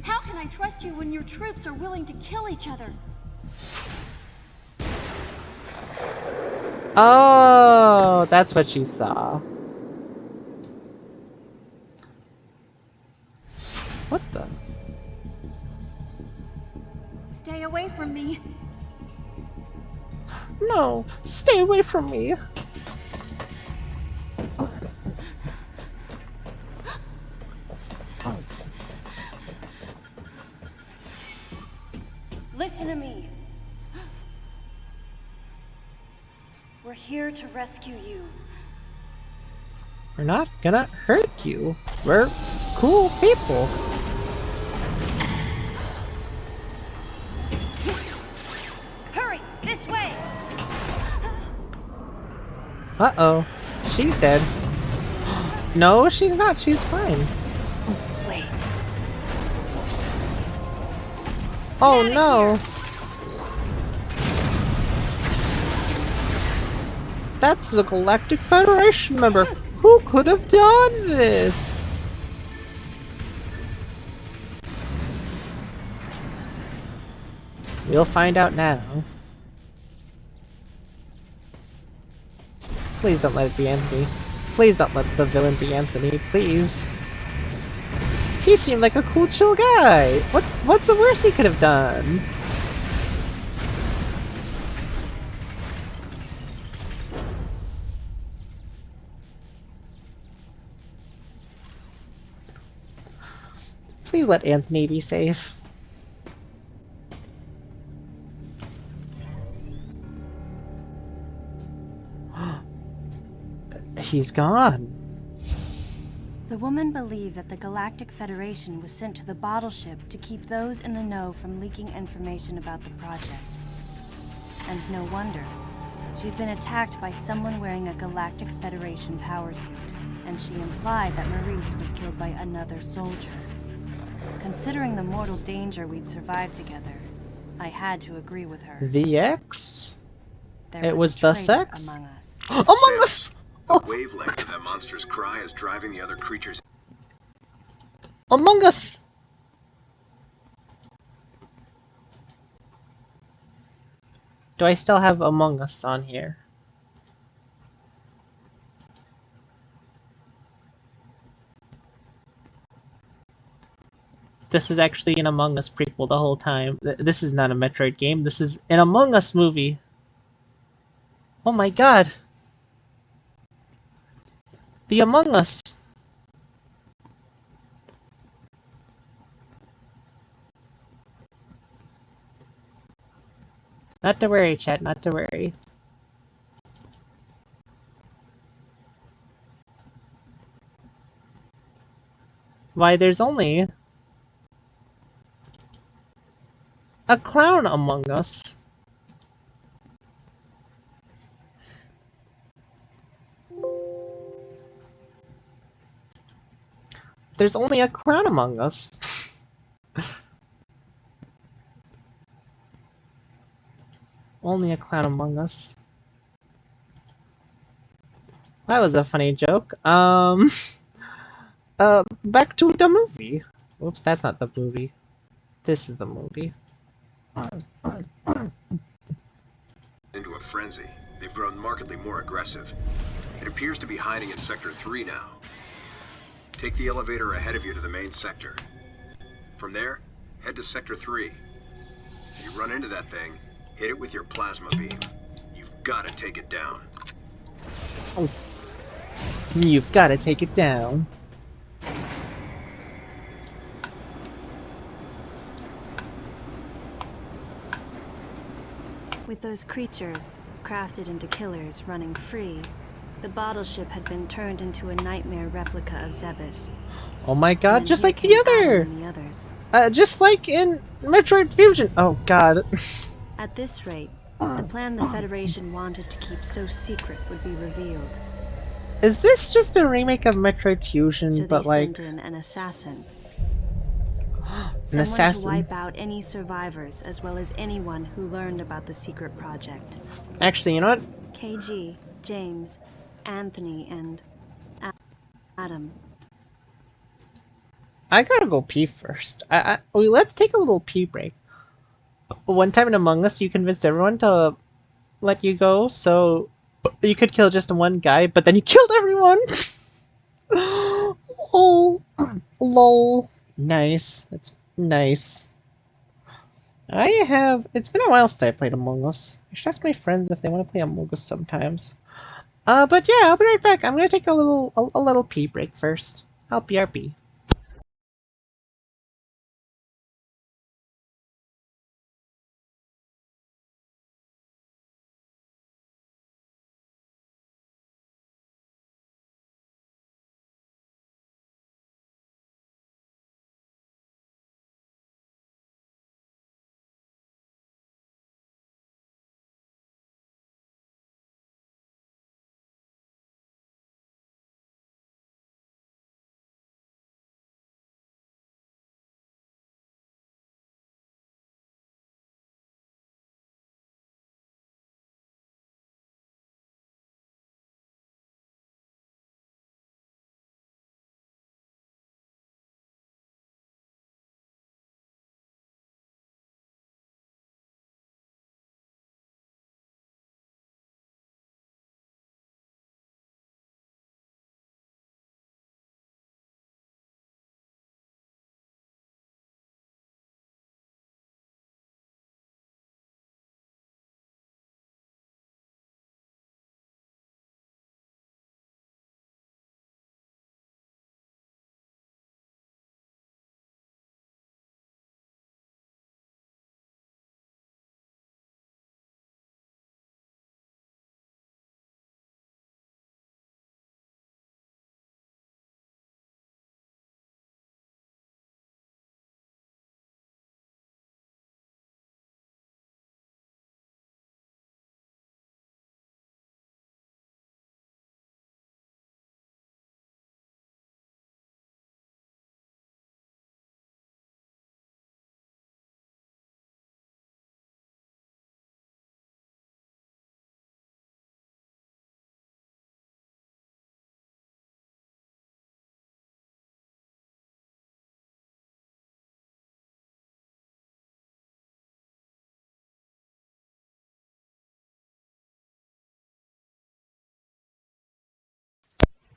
How can I trust you when your troops are willing to kill each other? Oh, that's what you saw. What the? Stay away from me. No, stay away from me. Listen to me. We're here to rescue you. We're not gonna hurt you. We're cool people. Hurry, this way! Uh-oh. She's dead. No, she's not. She's fine. Wait. Oh no. That's the Galactic Federation member. Who could have done this? We'll find out now. Please don't let it be Anthony. Please don't let the villain be Anthony, please. He seemed like a cool, chill guy. What's the worst he could have done? Please let Anthony be safe. He's gone. The woman believed that the Galactic Federation was sent to the bottle ship to keep those in the know from leaking information about the project. And no wonder. She'd been attacked by someone wearing a Galactic Federation power suit, and she implied that Maurice was killed by another soldier. Considering the mortal danger we'd survived together, I had to agree with her. The X? There was a the traitor sex? among us. Among us! The wavelength of that monster's cry is driving the other creatures. Among Us! Do I still have Among Us on here? This is actually an Among Us prequel the whole time. This is not a Metroid game. This is an Among Us movie. Oh my god. The Among Us. Not to worry, chat. Not to worry. Why, there's only a clown among us. There's only a clown among us. Only a clown among us. That was a funny joke. Back to the movie. Whoops, that's not the movie. This is the movie. Into a frenzy. They've grown markedly more aggressive. It appears to be hiding in Sector 3 now. Take the elevator ahead of you to the main sector. From there, head to Sector 3. If you run into that thing, hit it with your plasma beam. You've got to take it down. Oh. You've got to take it down. With those creatures, crafted into killers, running free, the bottle ship had been turned into a nightmare replica of Zebes. Oh my god, just like the others. Just like in Metroid Fusion. Oh god. At this rate, the plan the Federation wanted to keep so secret would be revealed. Is this just a remake of Metroid Fusion, So but they like... sent in an assassin. An assassin? To wipe out any survivors, as well as anyone who learned about the secret project. Actually, you know what? KG, James, Anthony, and Adam. I gotta go pee first. Let's take a little pee break. One time in Among Us, you convinced everyone to let you go, so you could kill just one guy, but then you killed everyone! Oh, lol. Nice. That's nice. It's been a while since I played Among Us. I should ask my friends if they want to play Among Us sometimes. But yeah, I'll be right back. I'm gonna take a little pee break first. I'll BRB.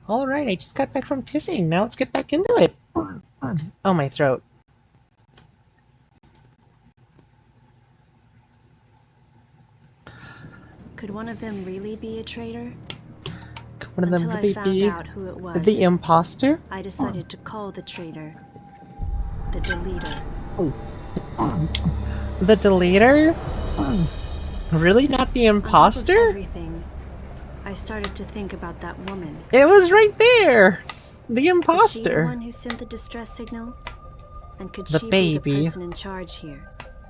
Alright, I just got back from pissing. Now let's get back into it. Oh, my throat. Could one of them really be a traitor? Could one of them Until really I found be out who it was, the imposter? I decided to call the traitor the deleter. The deleter? Really? Not the imposter? On top of everything, I started to think about that woman. It was right there! The imposter! Was she the one who sent the distress signal? And could The she baby. be the person in charge here?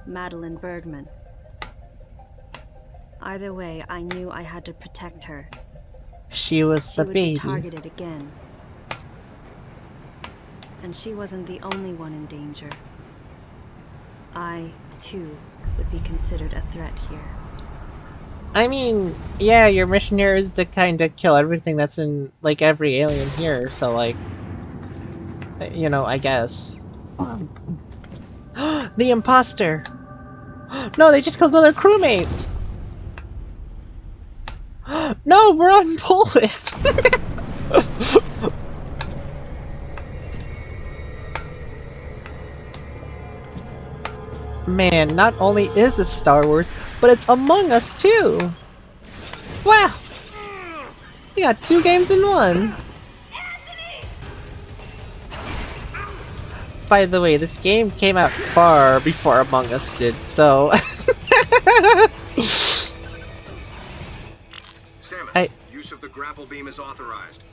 Madeline Bergman. Either way, I knew I had to protect her. She was She the would baby. be targeted again. And she wasn't the only one in danger. I, too, would be considered a threat here. I mean, yeah, your mission here is to kind of kill everything that's in, like, every alien here, so, like, you know, I guess. The imposter! No, they just killed another crewmate! No, we're on Polis! Man, not only is this Star Wars, but it's Among Us too! Wow! We got 2 games in 1! By the way, this game came out far before Among Us did, so... Use of the grapple beam is authorized.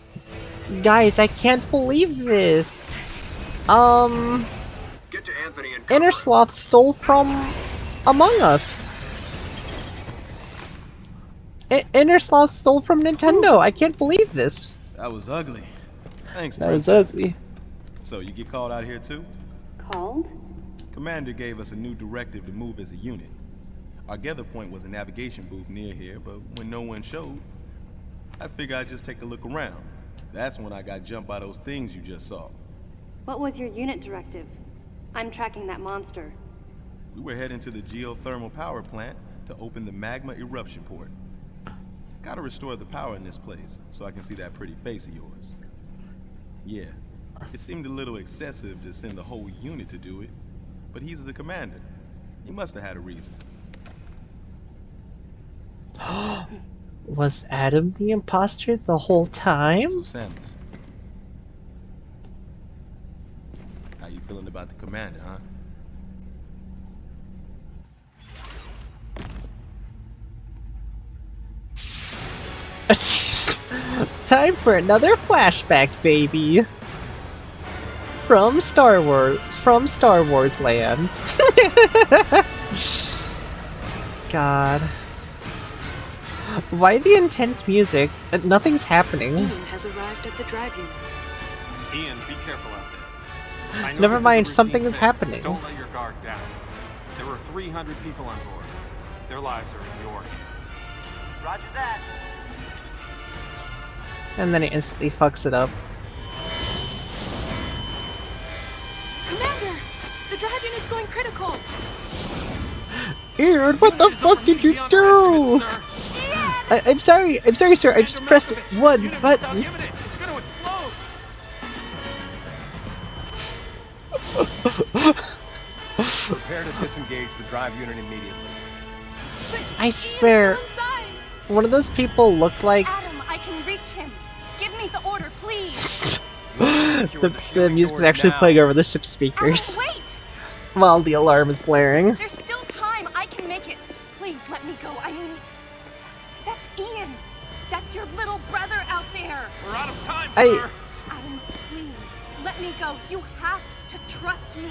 Guys, I can't believe this! Get to Anthony and Innersloth stole from Among Us! Innersloth stole from Nintendo! I can't believe this! That was ugly. Thanks, That was Princess. ugly. So, you get called out here too? Called? Commander gave us a new directive to move as a unit. Our gather point was a navigation booth near here, but when no one showed, I figured I'd just take a look around. That's when I got jumped by those things you just saw. What was your unit directive? I'm tracking that monster. We were heading to the geothermal power plant to open the magma eruption port. Gotta restore the power in this place, so I can see that pretty face of yours. Yeah, it seemed a little excessive to send the whole unit to do it, but he's the commander. He must have had a reason. Was Adam the imposter the whole time? So Samus, how you feeling about the commander, huh? Time for another flashback, baby. From Star Wars land. God. Why the intense music? Nothing's happening. Ian has arrived at the drive unit. Ian, be careful out there. I know Never this is a mind, routine something is fix, happening. but don't let your guard down. There were 300 people on board. Their lives are in your hands. Roger that. And then it instantly fucks it up. Commander! The drive unit's going critical! Ian, what the fuck did you do? I'm sorry, sir. I just pressed one button. It's gonna explode! Prepare to disengage the drive unit immediately. I swear, one of those people looked like Adam, I can reach him. Give me the order, please. the music's actually playing over the ship's speakers Adam, wait! while the alarm is blaring. There's still time. I can make it. Please let me go. I mean, that's Ian. That's your little brother out there. We're out of time, sir! Adam, please let me go. You have to trust me.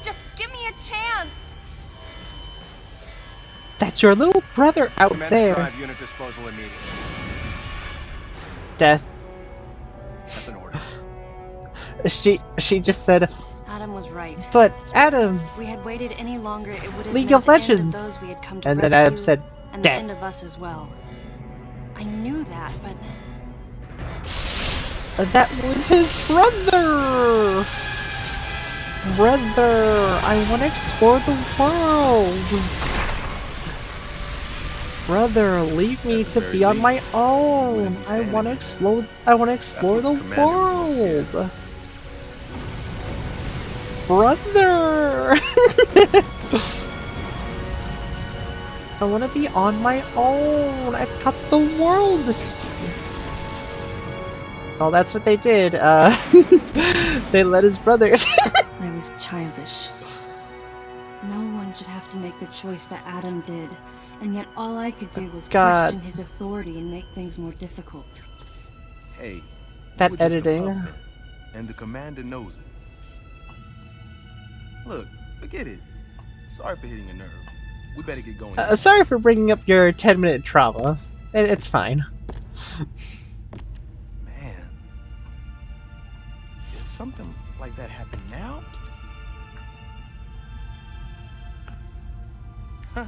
Just give me a chance. That's your little brother out Commence there. drive unit disposal immediately. Death. That's an order. She just said, Adam was right. but Adam, If we had waited any longer, it would have League meant of the end Legends. of those we had come to And then rescue, Adam said, and the death. end of us as well. I knew that, but That was his brother! Brother, I want to explore the world. Brother, leave me to be on my own. I want to explode. I want to explore the world. Brother! I want to be on my own. I've got the world to see. Well, that's what they did. They let his brother. I was childish. No one should have to make the choice that Adam did, and yet all I could do was question his authority and make things more difficult. Hey, that you were just a editing. puppet, and the commander knows it. Look, forget it. Sorry for hitting a nerve. We better get going. Sorry for bringing up your 10-minute trauma. It's fine. Man, did something like that happen now? Huh.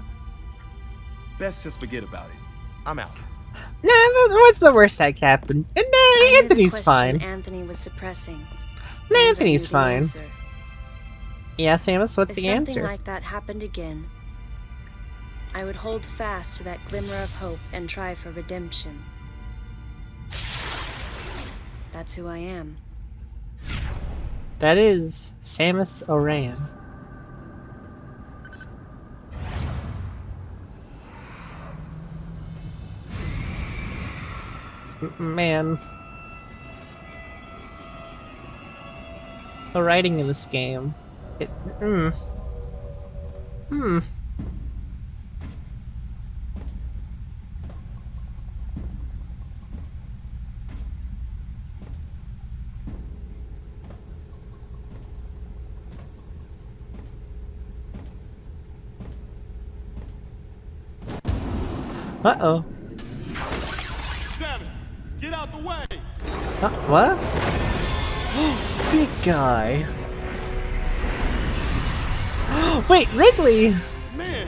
Best just forget about it. I'm out. Nah, what's the worst that can happen? And Anthony's fine. Anthony was suppressing. Nah, Anthony's fine. Yeah, Samus, what's the answer? If something like that happened again, I would hold fast to that glimmer of hope and try for redemption. That's who I am. That is Samus Aran. Man. The writing in this game. Uh-oh. Samus, get out the way! What? Big guy. Wait, Ridley! Man,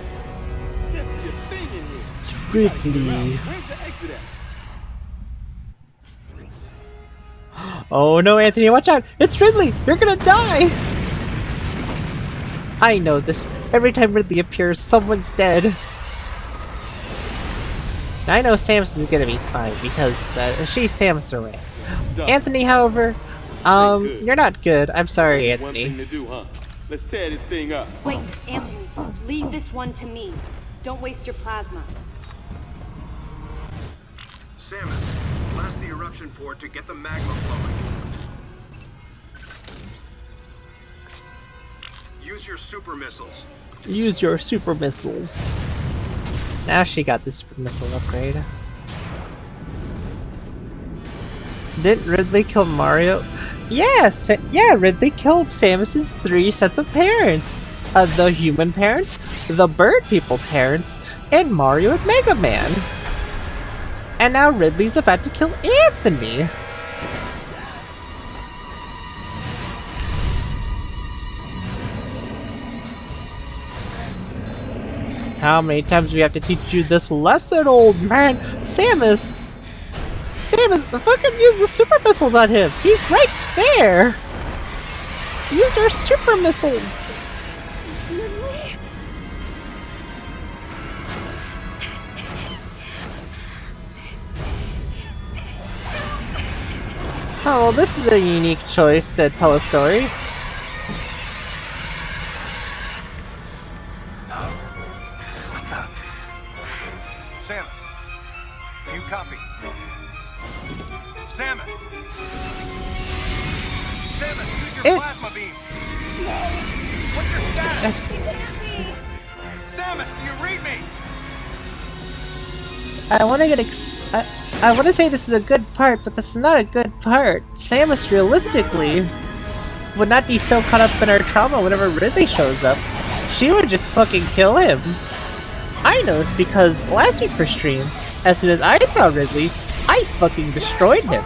that's your thing in here. It's Ridley. Where's the exit at? Oh no, Anthony, watch out! It's Ridley! You're gonna die! I know this. Every time Ridley appears, someone's dead. I know Samus is gonna be fine because she's Samus Aran. Anthony, however, you're not good. I'm sorry, Anthony. One thing to do, huh? Let's tear this thing up. Wait, Anthony, leave this one to me. Don't waste your plasma. Samus, blast the eruption port to get the magma flowing. Use your super missiles. Use your super missiles. Now she got the super missile upgrade. Didn't Ridley kill Mario? Yes! Yeah, Ridley killed Samus's 3 sets of parents. The human parents, the bird people parents, and Mario and Mega Man. And now Ridley's about to kill Anthony. How many times do we have to teach you this lesson, old man? Samus! Samus, fucking use the super missiles on him! He's right there! Use your super missiles! Oh, well, this is a unique choice to tell a story. What the? Samus, do you copy? Samus! Samus, use your plasma beam! What's your status? Samus, do you read me? I want to get I want to say this is a good part, but this is not a good part. Samus, realistically, would not be so caught up in her trauma whenever Ridley shows up. She would just fucking kill him. I know this because last week for stream, as soon as I saw Ridley, I fucking destroyed him.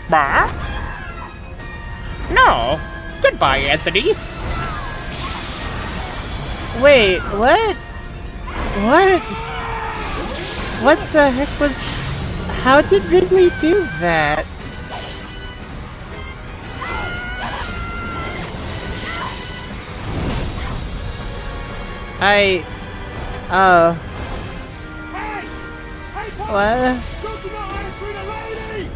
Bah? No. Goodbye, Anthony. Wait, what? What? What the heck was... How did Ridley do that? Oh. Hey! Hey, boy! What? Don't you know how to treat a lady?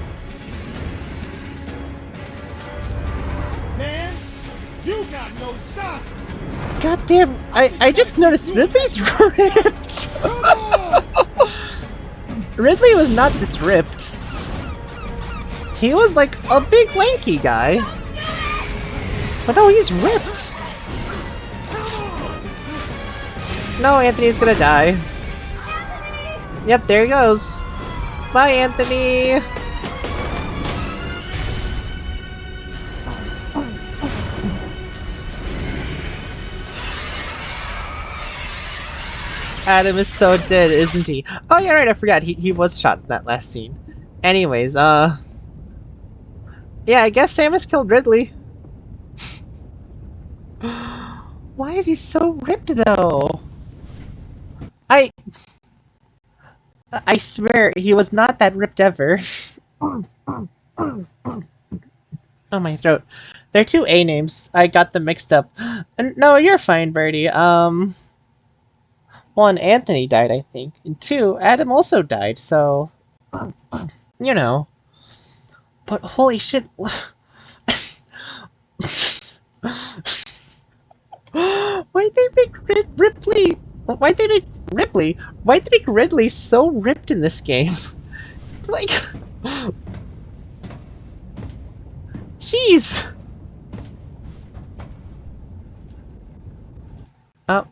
Man, you got no style. God damn, I just noticed Ridley's ripped. Ridley was not this ripped. He was like a big lanky guy. But no, he's ripped. No, Anthony's gonna die. Yep, there he goes. Bye, Anthony. Adam is so dead, isn't he? Oh yeah, right, I forgot. He was shot in that last scene. Anyways, yeah, I guess Samus killed Ridley. Why is he so ripped though? I swear he was not that ripped ever. Oh, my throat. They're two A names. I got them mixed up. No, you're fine, Birdie. One, Anthony died, I think. And two, Adam also died, so... You know. But holy shit... Why'd they make Ripley... Why'd they make Ripley? Why'd they make Ridley so ripped in this game? Like... Jeez! Oh.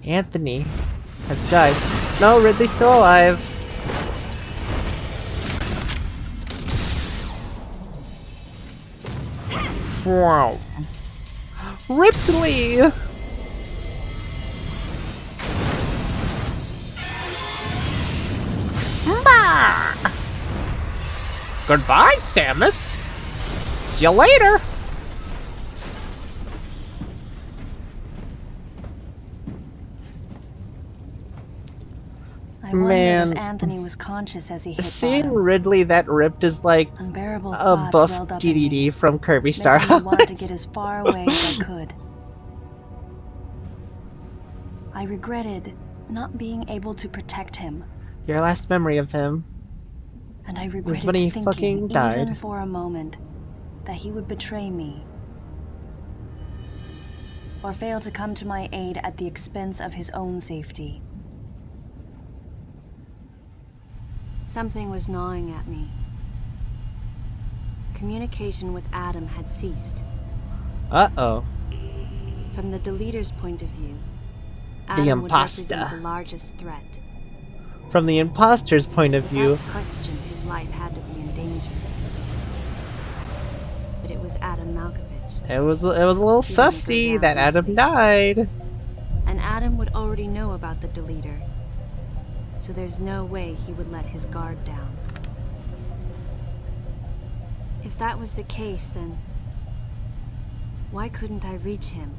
Anthony has died. No, Ridley's still alive. Wow. Ripley! Goodbye, Samus. See you later. I wondered if Anthony was conscious as he hit seeing bottom. Ridley that ripped is like Unbearable a buff DDD from Kirby Star Allies. I wanted to Allies. get as far away as I could. I regretted not being able to protect him. Your last memory of him And I was regretted when he thinking, fucking died. even for a moment, that he would betray me. Or fail to come to my aid at the expense of his own safety. Something was gnawing at me. Communication with Adam had ceased. Uh-oh. From the deleter's point of view, The Adam would imposter. represent the largest threat. From the imposter's point of view, Without question, his life had to be in danger. But it was Adam Malkovich. it was a little sussy that Adam died. And Adam would already know about the deleter. So there's no way he would let his guard down. If that was the case, then why couldn't I reach him?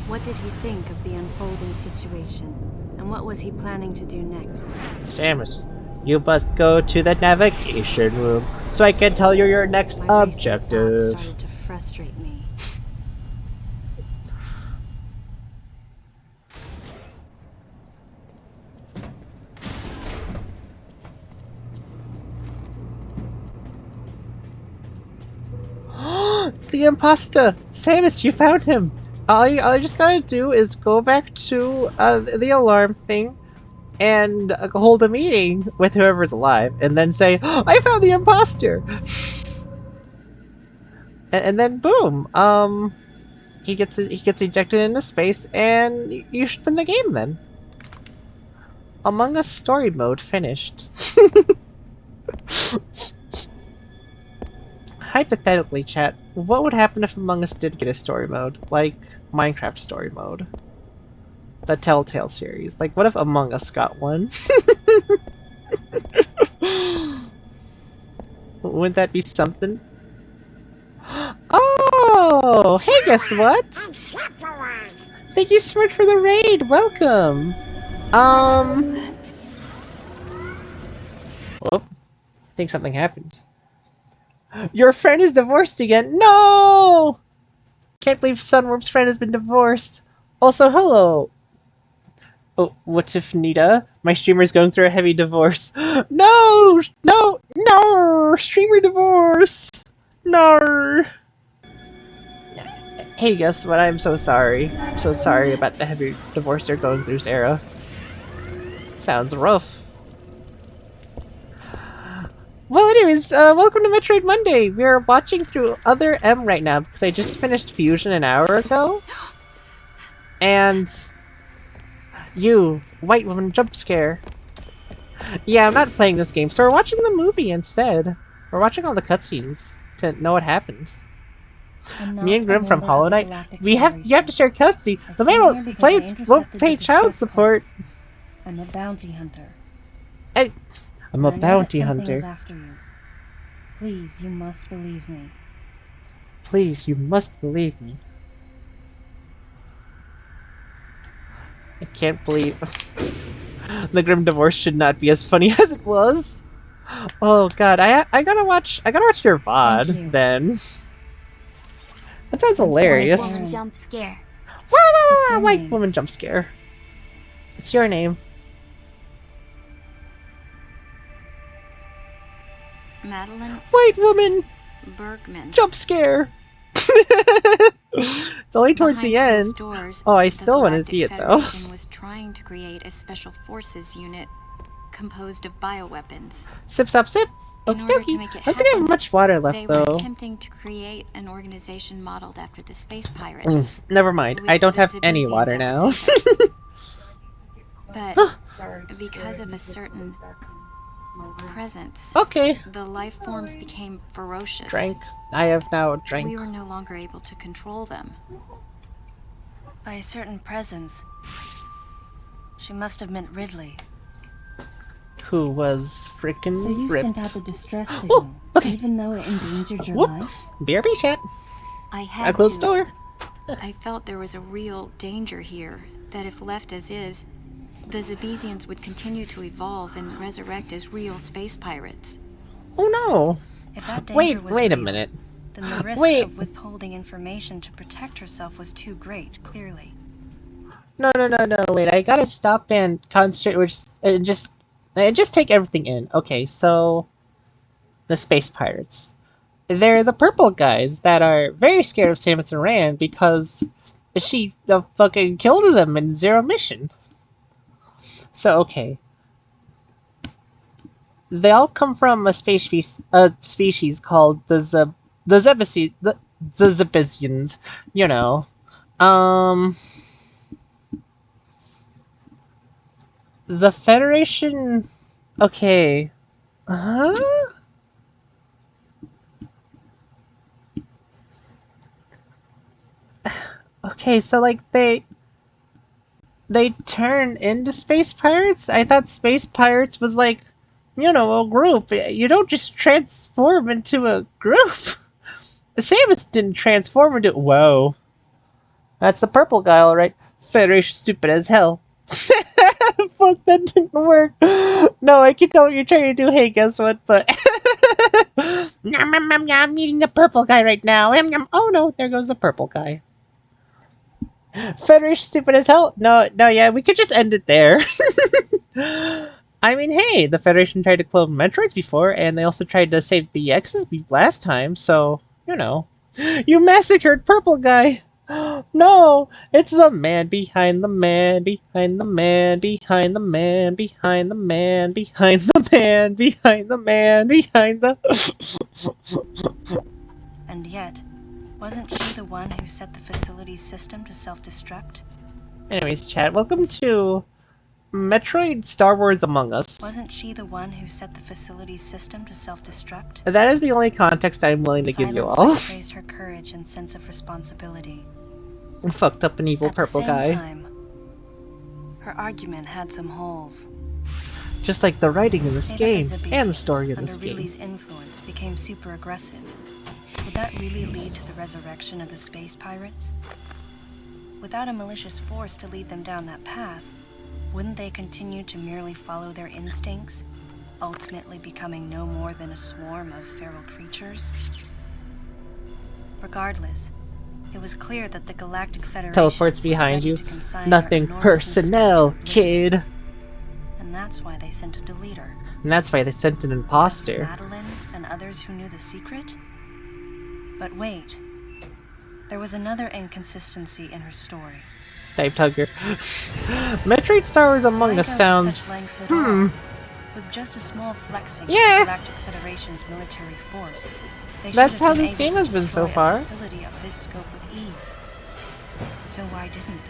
What did he think of the unfolding situation? And what was he planning to do next? Samus, you must go to the navigation room so I can tell you your next objective. Started to frustrate me. It's the imposter! Samus, you found him! All you just gotta do is go back to the alarm thing and hold a meeting with whoever's alive, and then say, "I found the imposter!" and then boom, he gets ejected into space, and you should win the game then. Among Us story mode finished. Hypothetically, chat, what would happen if Among Us did get a story mode? Like, Minecraft story mode. The Telltale series. Like, what if Among Us got one? Wouldn't that be something? Oh! Hey, guess what? Thank you so much for the raid! Welcome! Oh, I think something happened. Your friend is divorced again. No! Can't believe Sunworm's friend has been divorced. Also, hello. Oh, what if Nita? My streamer's going through a heavy divorce. No! No! No! Streamer divorce! No! Hey, guess what? I'm so sorry. I'm so sorry about the heavy divorce you're going through, Sarah. Sounds rough. Well, anyways, welcome to Metroid Monday. We're watching through Other M right now because I just finished Fusion an hour ago. And you, white woman jump scare. Yeah, I'm not playing this game, so we're watching the movie instead. We're watching all the cutscenes to know what happens. Me and Grim from Hollow Knight, you have to share custody. The man won't pay child support. I'm a bounty hunter. I'm a bounty hunter. After you. Please, you must believe me. Please, you must believe me. I can't believe the Grim Divorce should not be as funny as it was. Oh god, I gotta watch your VOD then. That sounds hilarious. Woman jump scare. White woman jump scare. What's your name? Madeline. White woman. Bergman. Jump scare. It's only towards the end. Doors, oh, I still want to see it though. Was trying to create a special forces unit composed of bioweapons. Sip, stop, sip. Okie dokie. I don't think I have much water left though. They were attempting to create an organization modeled after the space pirates. Never mind. I don't have any water now. But because of a certain presence, okay, the life forms became ferocious. Drank. I have now drank. We were no longer able to control them. By a certain presence, she must have meant Ridley. Who was freaking So you ripped. sent out the distress signal, even though it endangered your life? BRB chat. I had closed the door. I felt there was a real danger here, that if left as is, the Zabesians would continue to evolve and resurrect as real space pirates. Oh no! If that danger was wait a real, minute. Then the risk of withholding information to protect herself was too great, clearly. No, wait, I gotta stop and concentrate, and just take everything in. Okay, so the space pirates. They're the purple guys that are very scared of Samus Aran because she fucking killed them in Zero Mission. So, okay. They all come from a species called the Zabesians, you know. The Federation... Okay. Okay, so like they turn into space pirates? I thought space pirates was like, you know, a group. You don't just transform into a group. Samus didn't transform into... Whoa. That's the purple guy, alright. Federation stupid as hell. Fuck, that didn't work. No, I can tell what you're trying to do. Hey, guess what? But... I'm eating the purple guy right now. Oh no, there goes the purple guy. Federation stupid as hell? No, yeah, we could just end it there. I mean, hey, the Federation tried to clone Metroids before, and they also tried to save the X's last time, so, you know. You massacred purple guy! No! It's the man behind the man, behind the man, behind the man, behind the man, behind the man, behind the man, behind the... And yet, wasn't she the one who set the facility's system to self-destruct? Anyways, chat, welcome to Metroid Star Wars Among Us. Wasn't she the one who set the facility's system to self-destruct? That is the only context I'm willing to give you all. Praised her courage and sense of responsibility. And fucked up an evil purple guy. At the same time, her argument had some holes. Just like the writing in this game, and the story in this game. Under Ridley's influence became super aggressive. Would that really lead to the resurrection of the space pirates? Without a malicious force to lead them down that path, wouldn't they continue to merely follow their instincts, ultimately becoming no more than a swarm of feral creatures? Regardless, it was clear that the Galactic Federation Teleports was behind ready you. to consign Nothing her enormous personnel, misstep to oblivion. kid. And that's why they sent a deleter. And that's why they sent an Because of imposter. Madeline and others who knew the secret? But wait. There was another inconsistency in her story. Stipe Tugger. Metroid Star Wars Among Why Us go to sounds... such lengths at all? With just a small flexing of the Galactic Federation's military force, they should That's have how been this able game to has been so destroy a far. facility of this scope with ease. So why didn't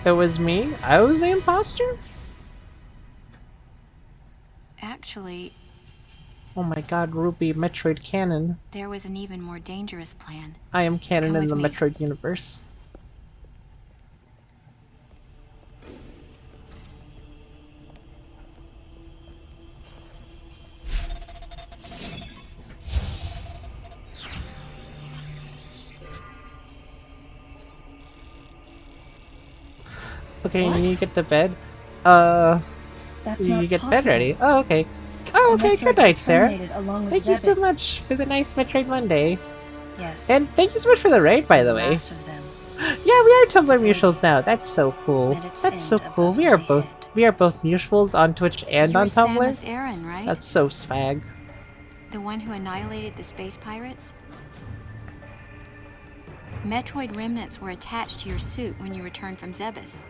they? It was me? I was the imposter? Actually, Oh my god, Ruby, Metroid canon. there was an even more dangerous plan. I am canon Come in the with me. Metroid universe. Okay, What? you get to bed. That's You not get bed possible. ready. Oh, okay. Oh, The okay, Metroids good were night, Sarah. terminated along with Thank you so Zebes. much for the nice Metroid Monday. Yes. And thank you so much for the raid, by the way. last of them. Yeah, we are Tumblr mutuals now. That's so cool. Met its That's so end cool. above We are my both mutuals on Twitch and You're on Tumblr. Samus Aran, right? That's so swag. The one who annihilated the space pirates? Metroid remnants were attached to your suit when you returned from Zebes.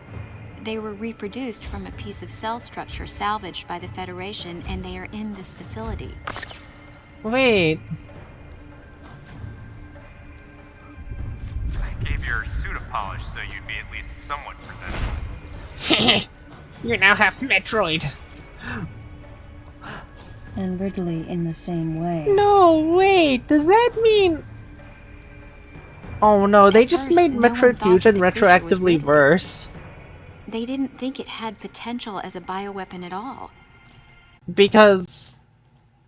They were reproduced from a piece of cell structure salvaged by the Federation, and they are in this facility. Wait. I gave your suit a polish so you'd be at least somewhat presentable. You're now half Metroid. And Ridley in the same way. No, wait. Does that mean... Oh no, they At just first, made no one Metroid thought Fusion that the creature was retroactively Ridley. worse. They didn't think it had potential as a bioweapon at all. Because...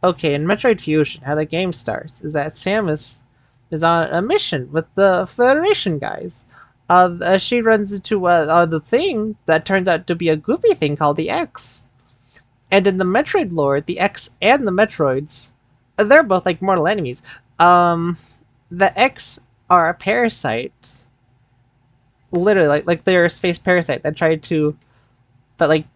Okay, in Metroid Fusion, how the game starts is that Samus is on a mission with the Federation guys. She runs into the thing that turns out to be a goopy thing called the X. And in the Metroid lore, the X and the Metroids, they're both like mortal enemies. The X are a parasite. Literally, like they're a space parasite that like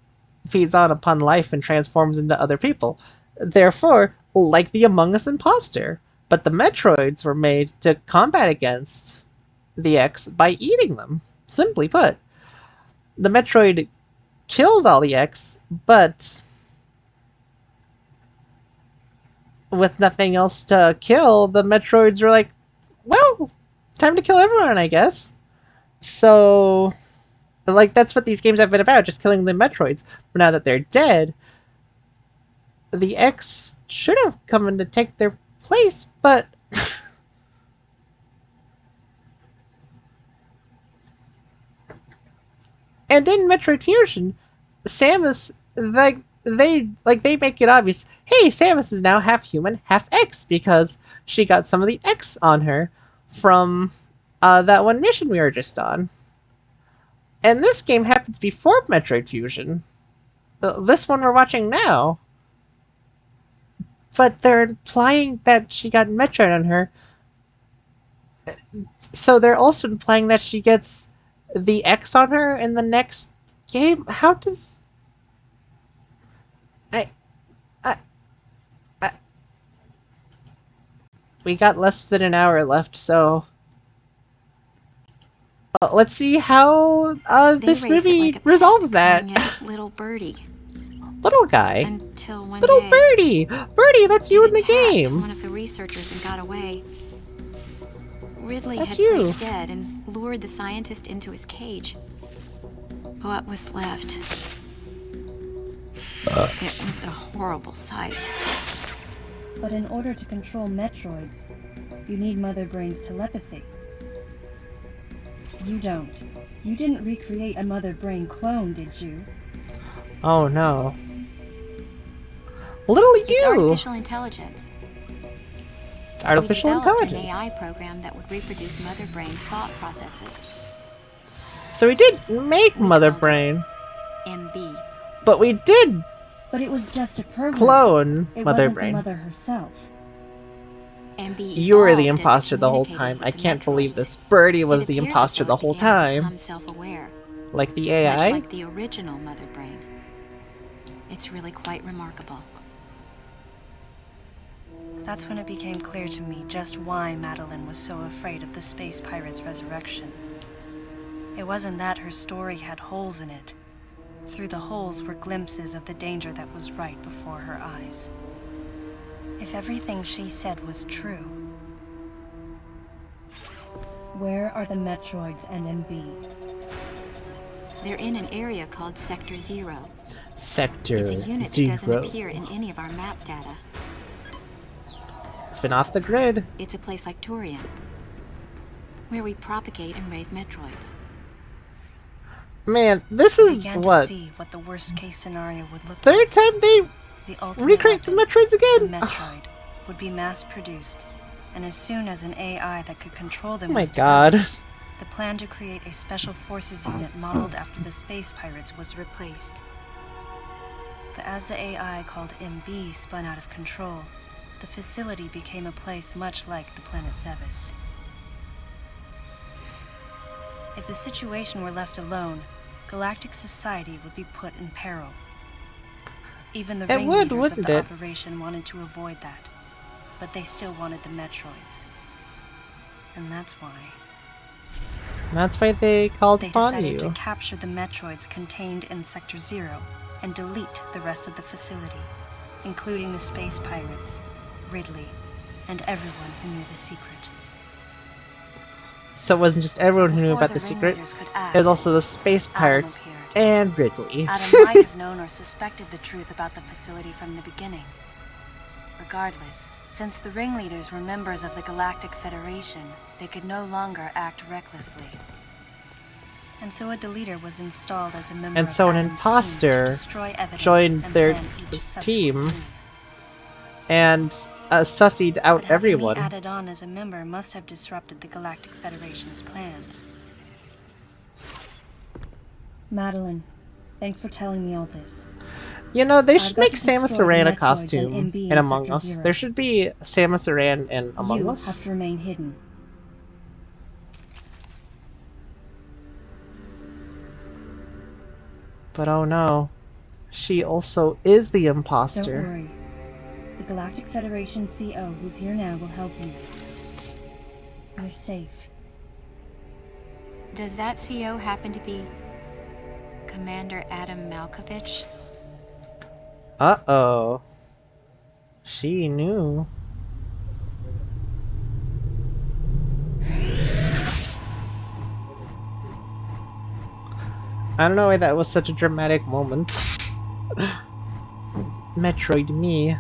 feeds on upon life and transforms into other people. Therefore, like the Among Us imposter. But the Metroids were made to combat against the X by eating them. Simply put. The Metroid killed all the X, but with nothing else to kill, the Metroids were like, well, time to kill everyone, I guess. So, like, that's what these games have been about, just killing the Metroids. But now that they're dead, the X should have come in to take their place, but... And in Metroid Fusion, Samus, they make it obvious, hey, Samus is now half human, half X, because she got some of the X on her from that one mission we were just on. And this game happens before Metroid Fusion. This one we're watching now. But they're implying that she got Metroid on her. So they're also implying that she gets the X on her in the next game. How does... We got less than an hour left, so... let's see how this movie resolves that. Little birdie. Little guy. Until one Little day, birdie! Birdie, that's you in the game! one of the researchers and got away. Ridley That's had you. played dead and lured the scientist into his cage. What was left? It was a horrible sight. But in order to control Metroids, you need Mother Brain's telepathy. You don't. You didn't recreate a Mother Brain clone, did you? Oh no. Little you! It's artificial intelligence. It's artificial We developed intelligence. an AI program that would reproduce Mother Brain's thought processes. So we did make Mother Brain. MB. But we did But it was just a program. Clone It Mother wasn't Brain. the mother herself. You were the imposter the whole time. I can't believe this. Birdie was the imposter the whole time. Self-aware, Like the much AI? like the original Mother Brain. It's really quite remarkable. That's when it became clear to me just why Madeline was so afraid of the space pirate's resurrection. It wasn't that her story had holes in it. Through the holes were glimpses of the danger that was right before her eyes. If everything she said was true... Where are the Metroids and MB? They're in an area called Sector 0. Sector It's a unit that doesn't appear in any of our map data. It's been off the grid. It's a place like Turian, where we propagate and raise Metroids. Man, this is to see what the worst case scenario would look third like. time they The recreate the Metroids again. The Metroid would be mass-produced, and as soon as an AI that could control them Oh my was god. developed, the plan to create a special forces unit modeled after the space pirates was replaced. But as the AI called MB spun out of control, the facility became a place much like the planet Zebes. If the situation were left alone, galactic society would be put in peril. Even the ringleaders of the operation wanted to avoid that, but they still wanted the Metroids. And that's why... That's why they called upon you. They decided to capture the Metroids contained in Sector 0 and delete the rest of the facility, including the space pirates, Ridley, and everyone who knew the secret. So it wasn't just everyone who knew about the secret, it was also the space pirates and Ridley. Adam might have known or suspected the truth about the facility from the beginning. Regardless, since the ringleaders were members of the Galactic Federation, they could no longer act recklessly. And so a deleter was installed as a member and so of an Adam's imposter team to destroy evidence joined and their plan each team subsequent move. and sussied out But everyone. having me added on as a member must have disrupted the Galactic Federation's plans. Madeline, thanks for telling me all this. You know, they should got make to Samus destroy the Aran a Metroids costume and MB in in Among Sector Us. 0. There should be Samus Aran in Among You Us. have to remain hidden. But oh no, she also is the imposter. Don't worry. The Galactic Federation CO who's here now will help you. You're safe. Does that CO happen to be Commander Adam Malkovich? Uh-oh. She knew. I don't know why that was such a dramatic moment. Metroid me.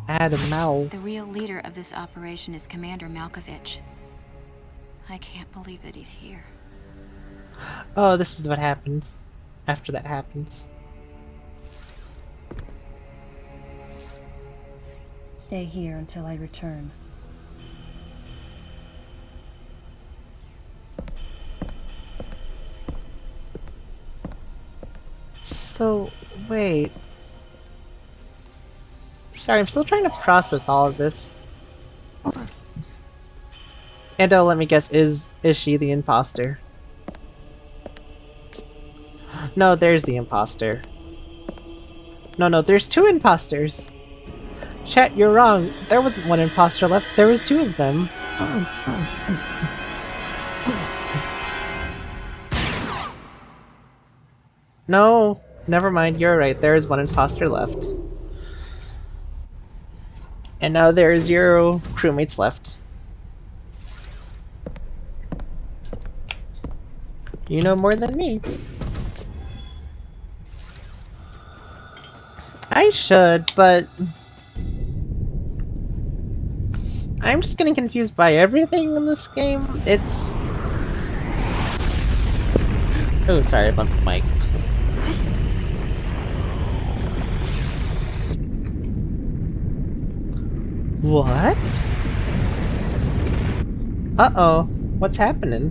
Adam Mal. The real leader of this operation is Commander Malkovich. I can't believe that he's here. Oh, this is what happens after that happens. Stay here until I return. So, wait. Sorry, I'm still trying to process all of this. And let me guess, is she the imposter? No, there's the imposter. No, there's two imposters. Chat, you're wrong. There wasn't one imposter left, there was two of them. No, never mind, you're right, there is one imposter left. And now there are 0 crewmates left. You know more than me. I should, but I'm just getting confused by everything in this game. It's... Oh, sorry, I bumped the mic. What? Uh-oh. What's happening?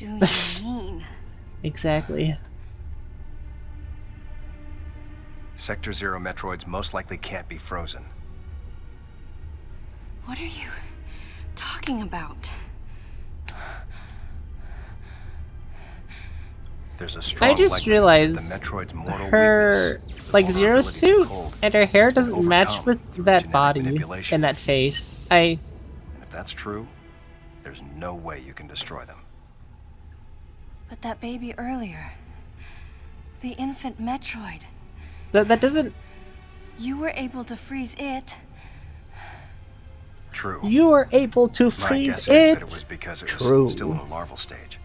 do you mean? Exactly. Sector 0 Metroids most likely can't be frozen. What are you talking about? There's a strong I just realized that the Metroid's mortal her, like, Zero suit and her hair doesn't match with that body and that face. And if that's true, there's no way you can destroy them. But that baby earlier, the infant Metroid. That doesn't... You were able to freeze it. True. You were able to freeze My guess is it. that it was because it True. was still in the larval stage.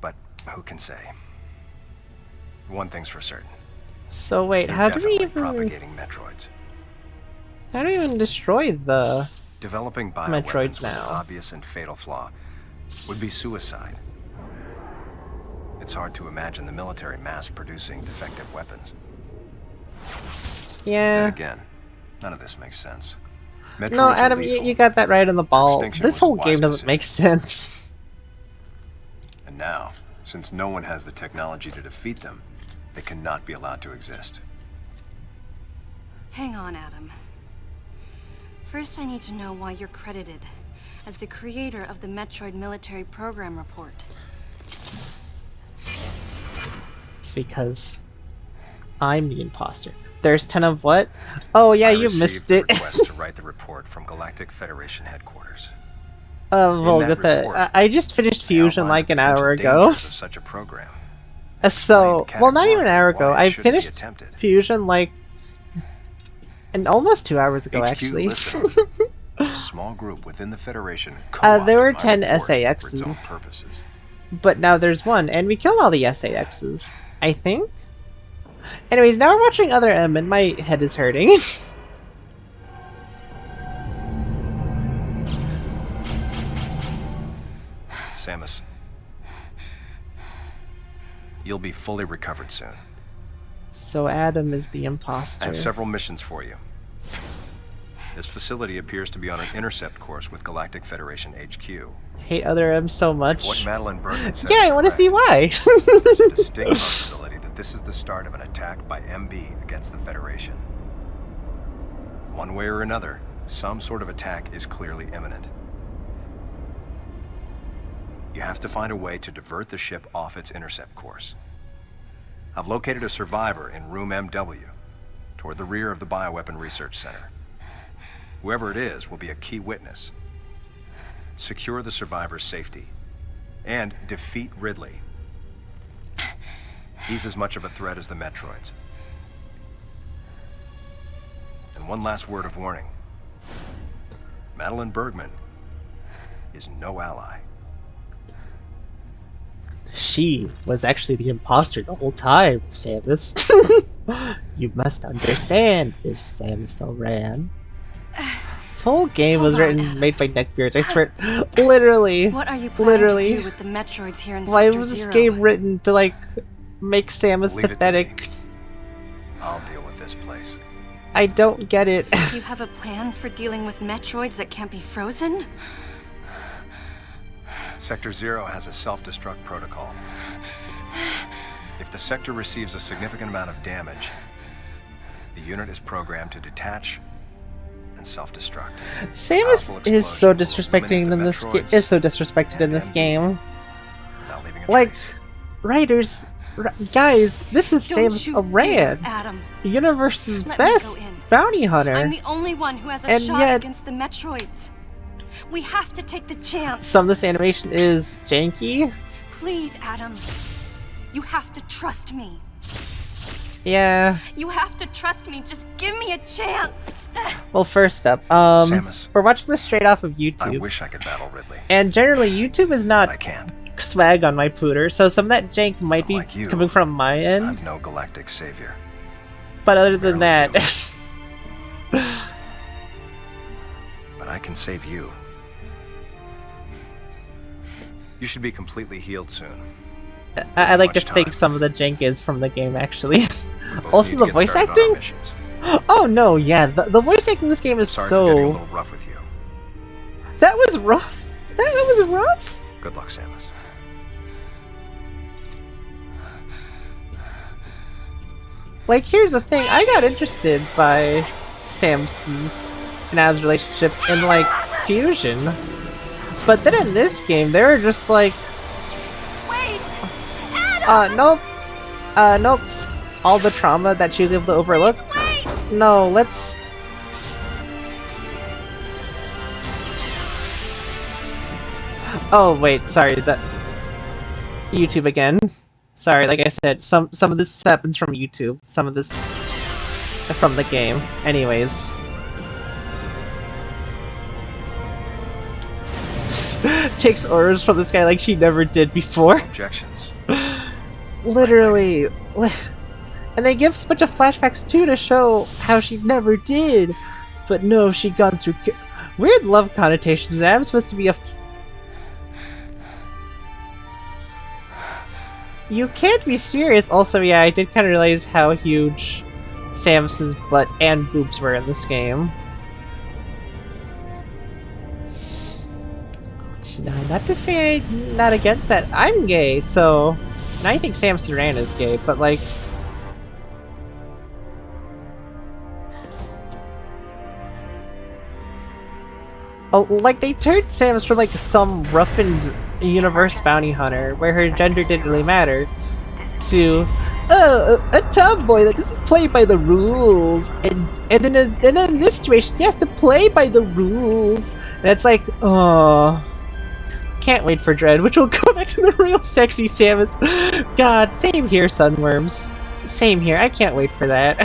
But who can say? One thing's for certain. So wait, They're how do we definitely even... propagating Metroids. How do we even destroy the Developing Metroids bioweapons with an now? obvious and fatal flaw would be suicide. It's hard to imagine the military mass-producing defective weapons. Yeah. Then again, none of this makes sense. Metroids No, are Adam, lethal. you got that right on the ball. Extinction This was a whole wise game doesn't decision. make sense. And now, since no one has the technology to defeat them, they cannot be allowed to exist. Hang on, Adam. First, I need to know why you're credited as the creator of the Metroid Military Program Report. It's because I'm the imposter. There's 10 of what? Oh yeah, you missed it. Request to write the report from Galactic Federation headquarters. Volgatha, I just finished Fusion like an hour ago. Of such a program. So, well, not even an hour ago. why it I shouldn't be finished attempted. Fusion like almost 2 hours ago, HQ actually. listened. A small group within the Federation There were co-opted my 10 report for its SAXs, own purposes. but now there's one, and we killed all the SAXs, I think. Anyways, now we're watching Other M, and my head is hurting. Samus, you'll be fully recovered soon. So Adam is the I imposter. have several missions for you. This facility appears to be on an intercept course with Galactic Federation HQ. Hate Other M so much. What Madeline Bergman said Yeah, is I want to see why. There's a distinct possibility that this is the start of an attack by MB against the Federation. One way or another, some sort of attack is clearly imminent. You have to find a way to divert the ship off its intercept course. I've located a survivor in room MW, toward the rear of the Bioweapon Research Center. Whoever it is will be a key witness. Secure the survivor's safety, and defeat Ridley. He's as much of a threat as the Metroids. And one last word of warning. Madeline Bergman is no ally. She was actually the imposter the whole time, Samus. You must understand this, Samus Aran. This whole game was made by neckbeards. I swear, literally. What are you planning to do with the Metroids here in Why Sector was this 0? game written to like make Samus Leave it to pathetic? I'll deal with this place. I don't get it. You have a plan for dealing with Metroids that can't be frozen? Sector 0 has a self-destruct protocol. If the sector receives a significant amount of damage, the unit is programmed to detach and self-destruct. Samus is so disrespecting in this game. Is so disrespected in this game. Like, writers, guys, this is Don't Samus you Aran, dare, Adam. the universe's Let me best go in. bounty hunter. I'm the only one who has a And shot yet- against the Metroids. We have to take the chance. Some of this animation is janky. Please, Adam. You have to trust me. Yeah. You have to trust me. Just give me a chance. Well, first up, Samus. we're watching this straight off of I YouTube, wish I could battle Ridley. and generally YouTube is not I can't. swag on my pooter, so some of that jank might be Like you, coming from my end. I'm no galactic savior. But other than that, But I can save you. You should be completely healed soon. I like to much think time. some of the jank is from the game, actually. We both Also, need the to get voice started on our acting? missions. Oh no, yeah, the voice acting in this game is Sorry for getting a so... little rough with you. That was rough. That was rough. Good luck, Samus. Like, here's the thing, I got interested by Samus's and Adam's relationship in, like, Fusion. But then in this game, they were just like... Wait! Nope. Nope. All the trauma that she was able to overlook? No, let's... Oh, wait, sorry, that... YouTube again. Sorry, like I said, some of this happens from YouTube. Some of this... from the game. Anyways. Takes orders from this guy like she never did before. Objections. Literally. And they give a bunch of flashbacks too to show how she never did. But no, she'd gone through weird love connotations. I'm supposed to be a... You can't be serious. Also, yeah, I did kind of realize how huge Samus's butt and boobs were in this game. Not to say I'm not against that. I'm gay, so... And I think Samus Aran is gay, but like... Oh, like, they turned Samus from like some roughened universe bounty hunter, where her gender didn't really matter, to... a tomboy that doesn't play by the rules, and then in this situation, he has to play by the rules, and it's like, oh... Can't wait for Dread, which will go back to the real sexy Samus. God, same here, Sunworms. Same here, I can't wait for that.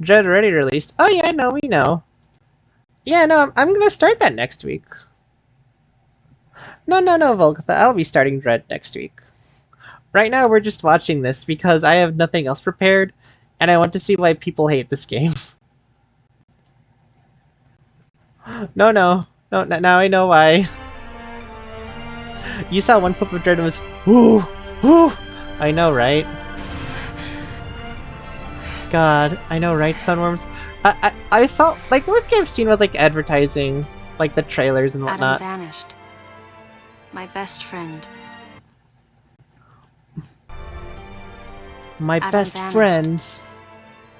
Dread already released. Oh yeah, no, we know. Yeah, no, I'm gonna start that next week. No, Volgatha, I'll be starting Dread next week. Right now, we're just watching this because I have nothing else prepared. And I want to see why people hate this game. No, now I know why. You saw one clip of Dread and was, whoo, whoo! I know, right? God, I know, right, Sunworms? I saw, like, the only thing I've seen was, like, advertising, like, the trailers and whatnot. Adam vanished. My best friend. My Adam best vanished. friend.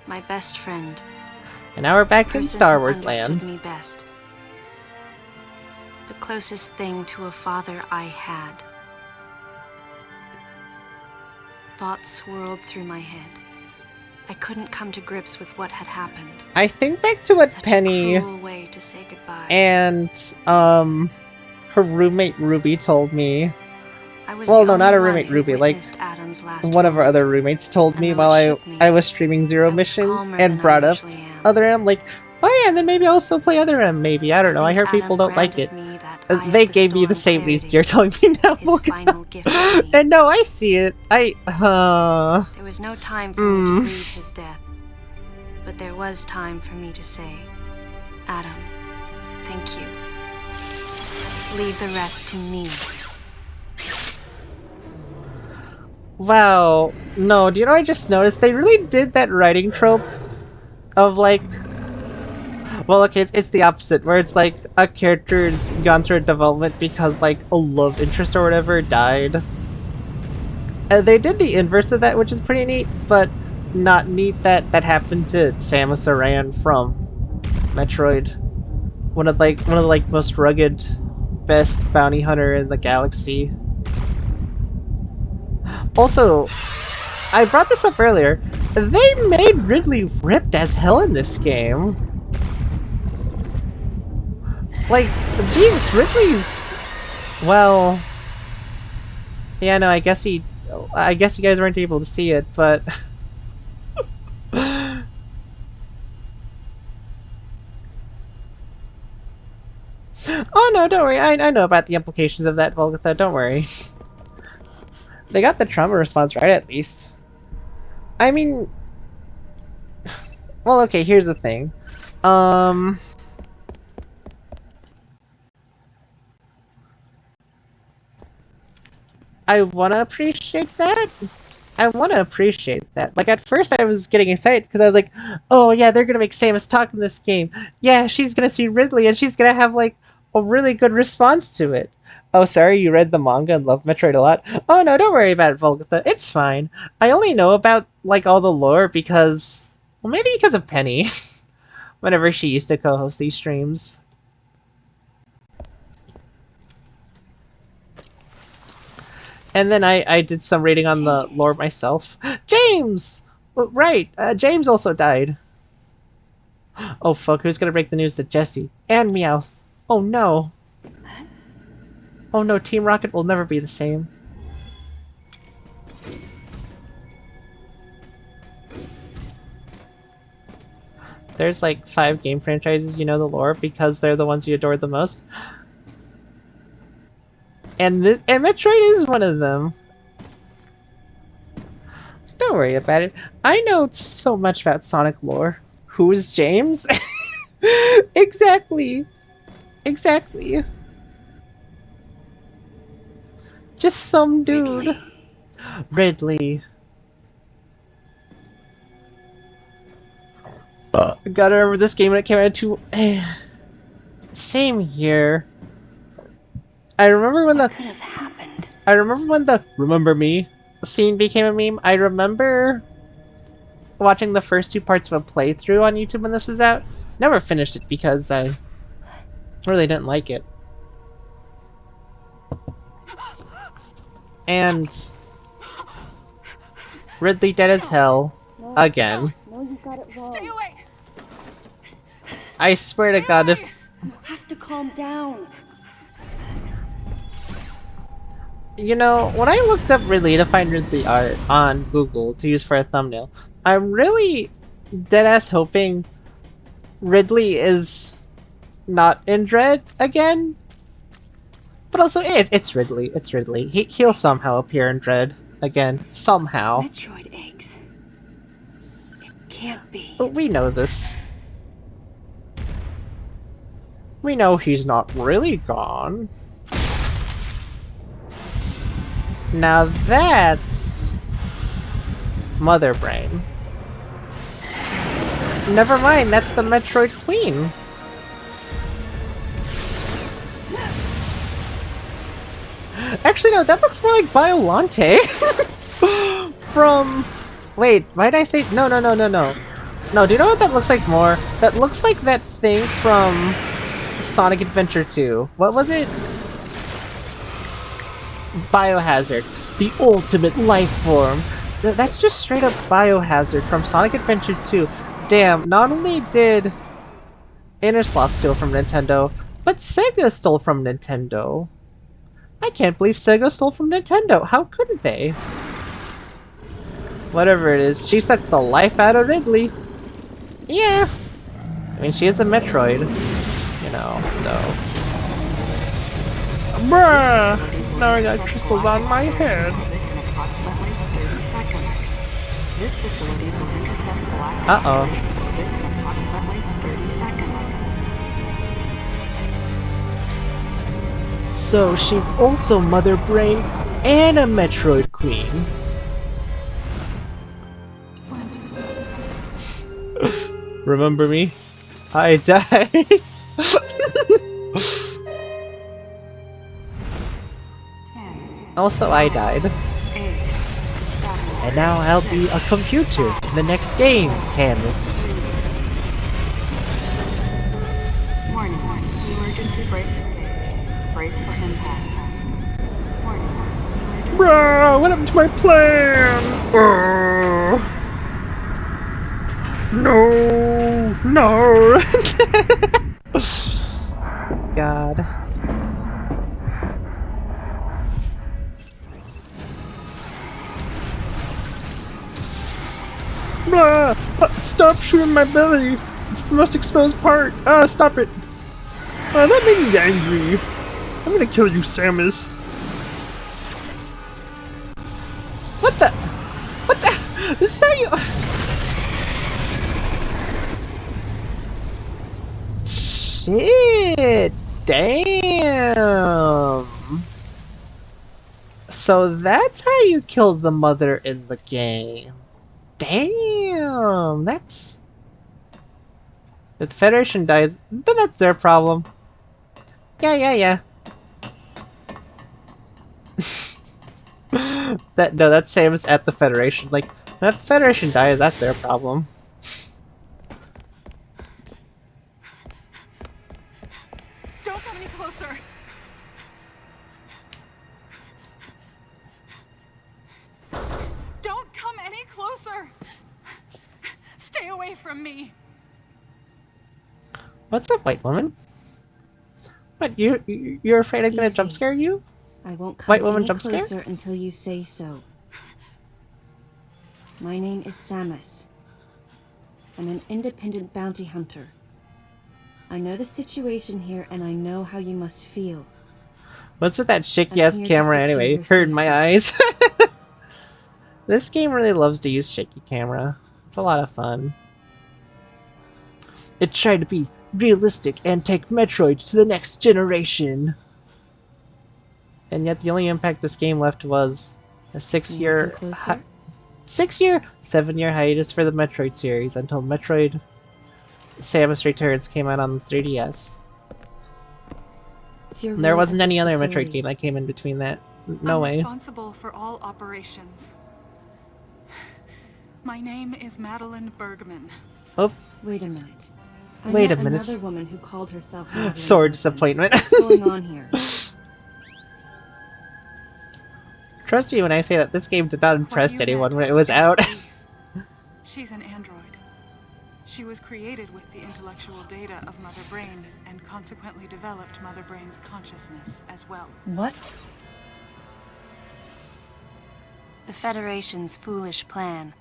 My best friend. And now we're back in Star Wars Understood land. me best. The closest thing to a father I had. Thoughts swirled through my head. I couldn't come to grips with what had happened. I think back to what Such Penny a cruel way to say goodbye. and her roommate Ruby told me. I was Well, the no, not only a one roommate who Ruby, like witnessed Adam's last one of our moment. other roommates told me though while it shook me, I was streaming Zero Mission calmer and than brought I up usually am. Other M, like, oh yeah, and then maybe also play Other M, maybe, I don't know, I heard Adam people don't like it. granted me that eye of They the gave me the storm same reasons clarity, you're telling me now, his Volga. final gift to me. And no, I see it, There was no time for me to grieve his death, but there was time for me to say, Adam, thank you. Leave the rest to me. Wow, no, do you know what I just noticed? They really did that writing trope of like... Well, okay, it's the opposite, where it's like a character's gone through a development because like a love interest or whatever died. They did the inverse of that, which is pretty neat, but not neat that happened to Samus Aran from Metroid. One of the most rugged, best bounty hunter in the galaxy. Also, I brought this up earlier, they made Ridley ripped as hell in this game. Like, Jesus, Ridley's... Well... Yeah, no, I guess you guys weren't able to see it, but... Oh no, don't worry, I know about the implications of that, Volgatha, don't worry. They got the trauma response right, at least. I mean... Well, okay, here's the thing. I wanna appreciate that. I wanna appreciate that. Like, at first I was getting excited because I was like, oh yeah, they're gonna make Samus talk in this game. Yeah, she's gonna see Ridley and she's gonna have, like, a really good response to it. Oh, sorry, you read the manga and love Metroid a lot? Oh no, don't worry about it, Volgatha. It's fine. I only know about, like, all the lore because... Well, maybe because of Penny. Whenever she used to co-host these streams. And then I did some reading on the lore myself. James! Well, right, James also died. Oh fuck, who's gonna break the news to Jesse? And Meowth. Oh no. Oh no, Team Rocket will never be the same. There's like 5 game franchises you know the lore because they're the ones you adore the most. And Metroid is one of them. Don't worry about it. I know so much about Sonic lore. Who's James? Exactly. Exactly. Just some dude. Ridley. Gotta remember this game when it came out too. Same here. I remember when the "Remember Me" scene became a meme. I remember watching the first 2 parts of a playthrough on YouTube when this was out. Never finished it because I really didn't like it. And Ridley dead as hell again. No, you got it wrong. Stay away. I swear to God, if You have to calm down. you know, when I looked up Ridley to find Ridley art on Google to use for a thumbnail, I'm really deadass hoping Ridley is not in Dread again. But also, it's Ridley. It's Ridley. He'll somehow appear in Dread again. Somehow. Metroid eggs. It can't be. But we know this. We know he's not really gone. Now that's Mother Brain. Never mind, that's the Metroid Queen. Actually, no, that looks more like Biolante. From... Wait, why did I say... No. No, do you know what that looks like more? That looks like that thing from Sonic Adventure 2. What was it? Biohazard. The ultimate life form. That's just straight up Biohazard from Sonic Adventure 2. Damn, not only did Innersloth steal from Nintendo, but Sega stole from Nintendo. I can't believe Sega stole from Nintendo. How could they? Whatever it is, she sucked the life out of Ridley. Yeah. I mean, she is a Metroid, you know, so... Bruh! Now I got crystals on my head. Uh-oh. So she's also Mother Brain and a Metroid Queen. Remember me? I died. Also, I died. And now I'll be a computer in the next game, Samus. Warning. Emergency brakes engaged. Brace for impact. Warning. Bruh, what happened to my plan? No. God. Stop shooting my belly! It's the most exposed part! Stop it! That made me angry. I'm gonna kill you, Samus. What the? This is how you... Shit! Damn! So that's how you killed the mother in the game. Damn, that's... If the Federation dies, then that's their problem. Yeah. That's Samus at the Federation. Like, if the Federation dies, that's their problem. Don't come any closer. Don't come any closer. Stay away from me. What's up, white woman? What, you're afraid I'm gonna jump scare you? I won't come White woman any jump scare? closer until you say so. My name is Samus. I'm an independent bounty hunter. I know the situation here, and I know how you must feel. What's with that shaky I'm ass here to camera secure anyway? your Hurting my safety. eyes. This game really loves to use shaky camera. It's a lot of fun. It tried to be realistic and take Metroid to the next generation. And yet the only impact this game left was a 7-year hiatus for the Metroid series until Metroid Samus Returns came out on the 3DS. And there wasn't any other Metroid game that came in between that. No I'm way. responsible for all operations. My name is Madeline Bergman. Oh. Wait a minute. Wait a minute. Another woman who called herself Madeline Sword Bergman. disappointment. What's going on here? Trust me when I say that this game did not impress anyone when it was out. She's an android. She was created with the intellectual data of Mother Brain and consequently developed Mother Brain's consciousness as well. What? The Federation's foolish plan.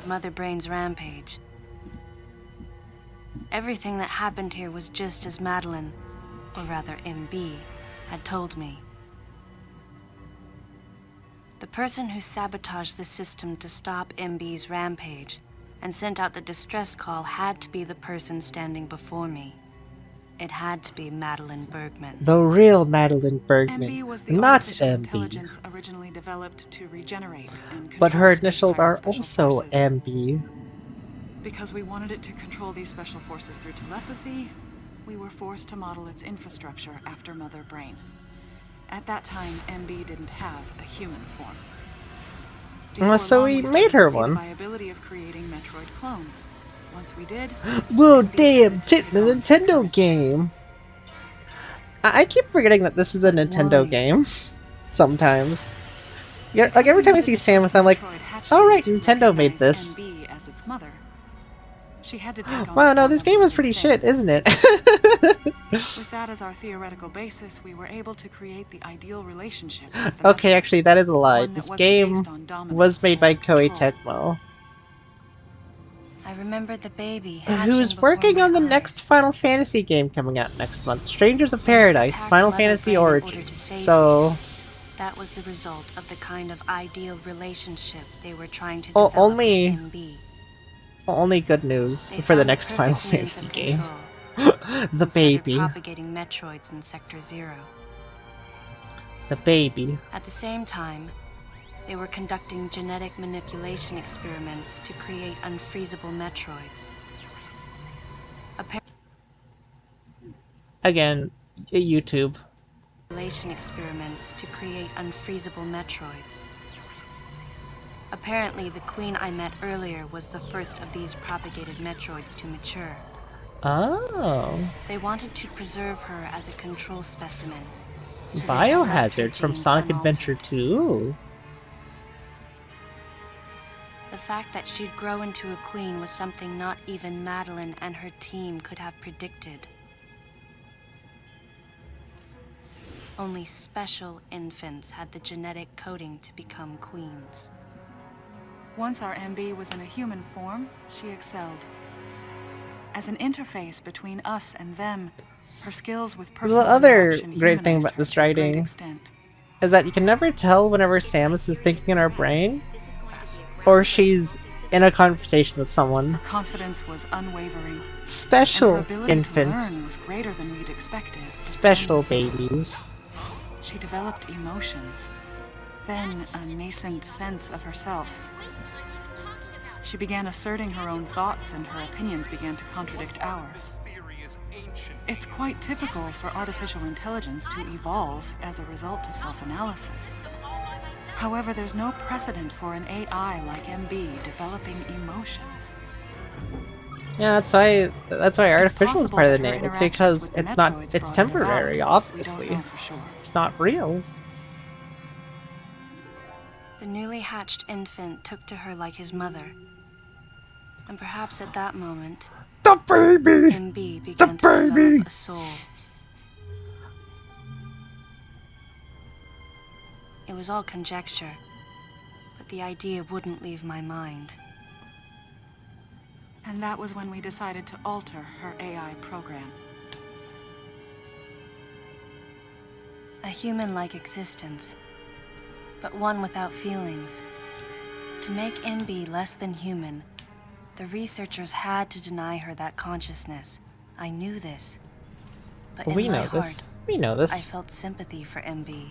Mother Brain's rampage. Everything that happened here was just as Madeline, or rather MB, had told me. The person who sabotaged the system to stop MB's rampage and sent out the distress call had to be the person standing before me. It had to be Madeline Bergman. The real Madeline Bergman, MB was the not artificial MB. intelligence originally developed to regenerate and control But her special initials are special also forces. MB. Because we wanted it to control these special forces through telepathy, we were forced to model its infrastructure after Mother Brain. At that time, MB didn't have a human form. Before So long, we started made her to see one. the viability of creating Metroid clones. Once we did, Whoa, damn! The Nintendo game! I keep forgetting that this is a Nintendo game. Sometimes. Yeah, like every time I see Samus, I'm like, oh right, Nintendo made this. MB as its mother. She had to take on Wow, the no, form this of game a is pretty living shit, thing. isn't it? With that as our theoretical basis, we were able to create the ideal relationship. with the Okay, actually, that is a lie. One that This wasn't game based on dominance was made by or Koei control. Tecmo, I remember the baby who's working on the next Final Fantasy game coming out next month, Strangers of Paradise, Final Mother Fantasy Brain in order Origins. to save So, that was the result of the kind of ideal relationship they were trying to oh, develop only, with MB. only good news They for the found next perfect Final means Fantasy of game. control The and started baby. propagating Metroids in Sector 0. The baby. At the same time, they were conducting genetic manipulation experiments to create unfreezable Metroids. Again, YouTube. Manipulation experiments to create unfreezable Metroids. Apparently, the queen I met earlier was the first of these propagated Metroids to mature. Oh. They wanted to preserve her as a control specimen. so they had left her Biohazard from genes Sonic unaltered. Adventure 2. The fact that she'd grow into a queen was something not even Madeline and her team could have predicted. Only special infants had the genetic coding to become queens. Once our MB was in a human form, she excelled. As an interface between us and them, her skills with The personal other interaction great thing humanized about her this to a great writing extent. is that you can never tell whenever Samus is thinking in her brain or she's in a conversation with someone. Her confidence was unwavering. Special and her ability infants. to learn was greater than we'd expected. Special babies. She developed emotions, then a nascent sense of herself. She began asserting her own thoughts, and her opinions began to contradict ours. This theory is ancient It's quite typical for artificial intelligence to evolve as a result of self-analysis. However, there's no precedent for an AI like MB developing emotions. Yeah, that's why artificial is part of the her name. It's interactions because with the it's not Metroids it's brought it about, temporary, but we don't obviously. know for sure. It's not real. The newly hatched infant took to her like his mother. And perhaps at that moment, the baby! MB began to develop a soul. It was all conjecture, but the idea wouldn't leave my mind. And that was when we decided to alter her AI program. A human-like existence, but one without feelings. To make MB less than human, the researchers had to deny her that consciousness. I knew this. But in my heart, We know this. I felt sympathy for MB.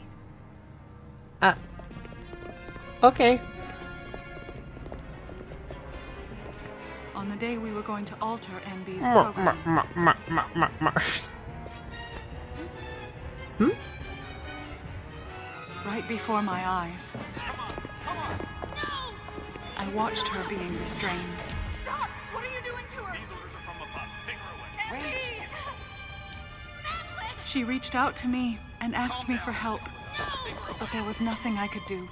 Okay. On the day we were going to alter MB's program. Right before my eyes. I watched her being restrained. Stop! What are you doing to her? These orders are from above. Take her away. Wait! She reached out to me and asked me for help. But there was nothing I could do.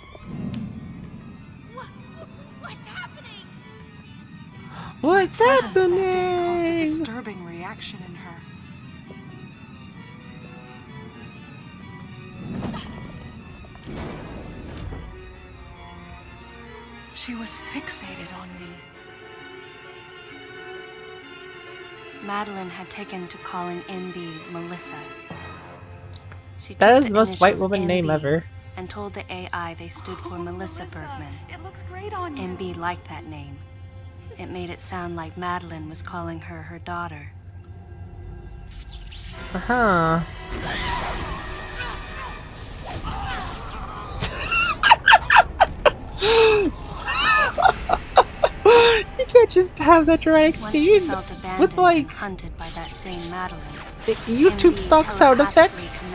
What's happening? What's happening? That day caused a disturbing reaction in her. She was fixated on me. Madeline had taken to calling MB Melissa. That is the most white woman name ever. And told the AI they stood for Melissa Bergman. It looks great on you. MB liked that name. It made it sound like Madeline was calling her her daughter. Uh-huh. You can't just have that dramatic scene with like hunted by that same Madeline. YouTube stock sound effects,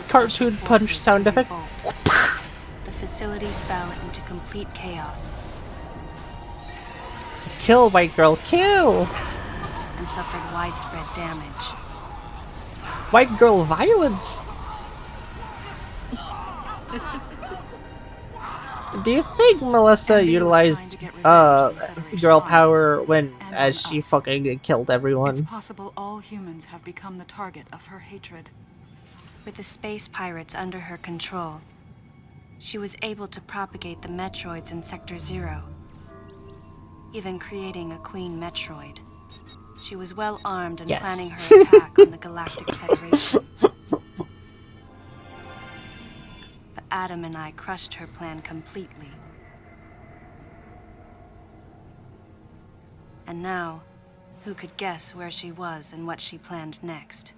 cartoon punch sound effect. The facility fell into complete chaos. Kill, white girl, kill! And suffered widespread damage. White girl violence! Do you think Melissa utilized girl power when as she fucking killed everyone? It's possible all humans have become the target of her hatred. With the space pirates under her control, she was able to propagate the Metroids in Sector 0, even creating a Queen Metroid. She was well armed and planning her attack on the Galactic Federation. But Adam and I crushed her plan completely. And now, who could guess where she was and what she planned next?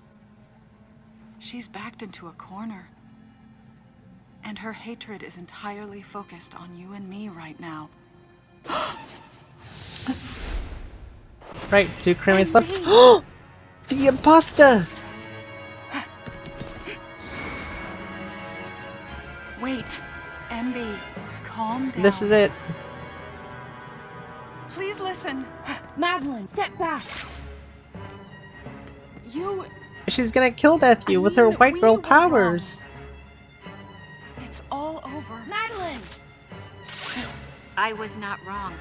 She's backed into a corner. And her hatred is entirely focused on you and me right now. Right, 2 crewmates left. The imposter! Wait, MB, calm down. This is it. Please listen. Madeline, step back. You... She's gonna kill death you with her white girl powers. It's all over. Madeline! I was not wrong.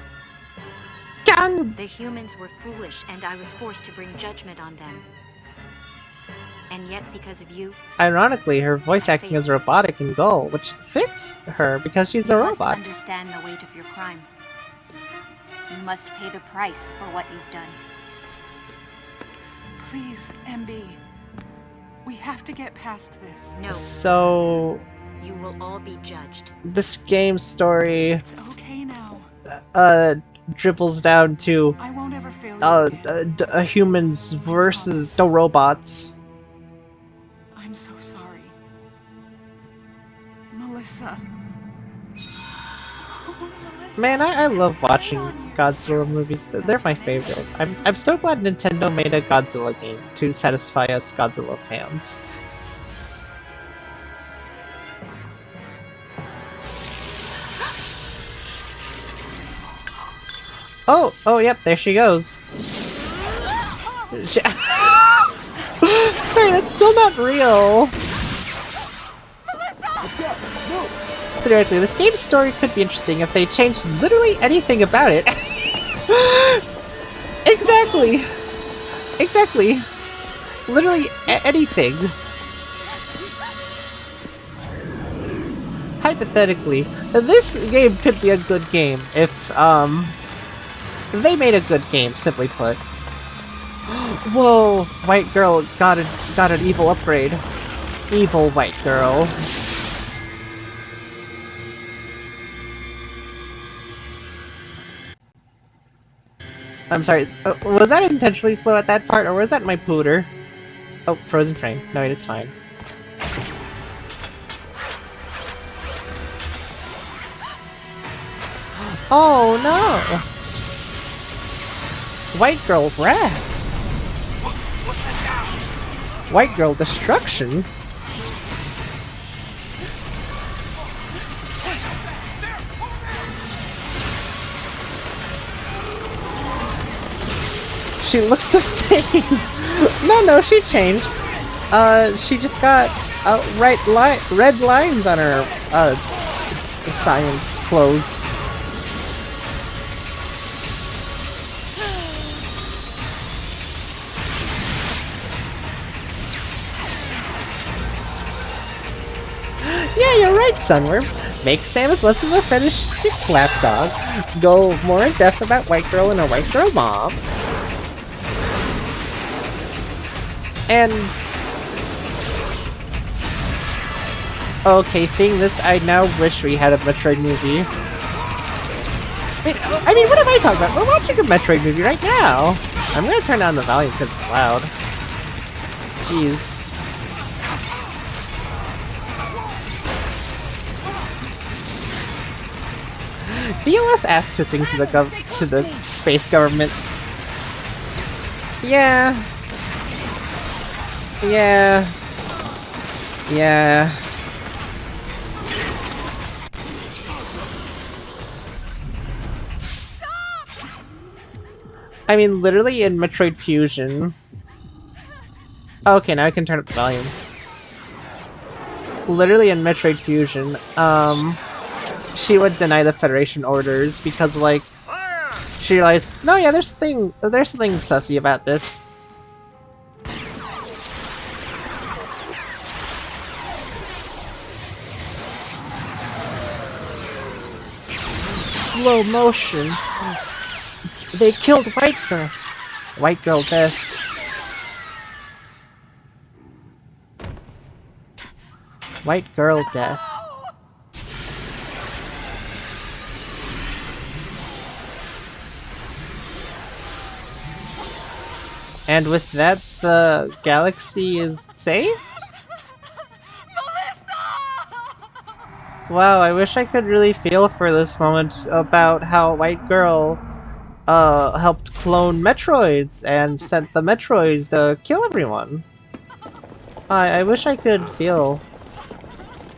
Done! The humans were foolish, and I was forced to bring judgment on them. And yet, because of you... Ironically, her voice acting is robotic and dull, which fits her because she's a robot. You must understand the weight of your crime. You must pay the price for what you've done. Please, MB. We have to get past this. No. So... You will all be judged. This game's story... It's okay now. Dribbles down to... I won't ever fail you humans versus the robots. I'm so sorry. Melissa. Oh, Melissa. Man, I love watching Godzilla movies. They're my favorite. I'm so glad Nintendo made a Godzilla game to satisfy us Godzilla fans. Oh, yep, there she goes. Sorry, that's still not real. Theoretically, this game's story could be interesting if they changed literally anything about it. Exactly. Exactly. Literally anything. Hypothetically, this game could be a good game if, they made a good game, simply put. Whoa! White girl got an evil upgrade. Evil white girl. I'm sorry, was that intentionally slow at that part, or was that my pooter? Oh, frozen frame. No, wait, it's fine. Oh no! White girl wrath! What's that sound? White girl destruction? She looks the same! No, she changed. She just got red lines on her, science clothes. Yeah, you're right, Sunworms. Make Samus less of a fetish to Lapdog. Go more in depth about White Girl and her White Girl mom. And... okay, seeing this, I now wish we had a Metroid movie. I mean, what am I talking about? We're watching a Metroid movie right now! I'm gonna turn down the volume because it's loud. Jeez. Be less ass-kissing to the space government. Yeah. I mean, literally in Metroid Fusion. Okay, now I can turn up the volume. Literally in Metroid Fusion, she would deny the Federation orders because, like, she realized, no, yeah, there's something sussy about this. Slow motion. They killed White Girl. White Girl death. White Girl death. And with that, the galaxy is saved? Wow, I wish I could really feel for this moment about how White Girl helped clone Metroids and sent the Metroids to kill everyone. I wish I could feel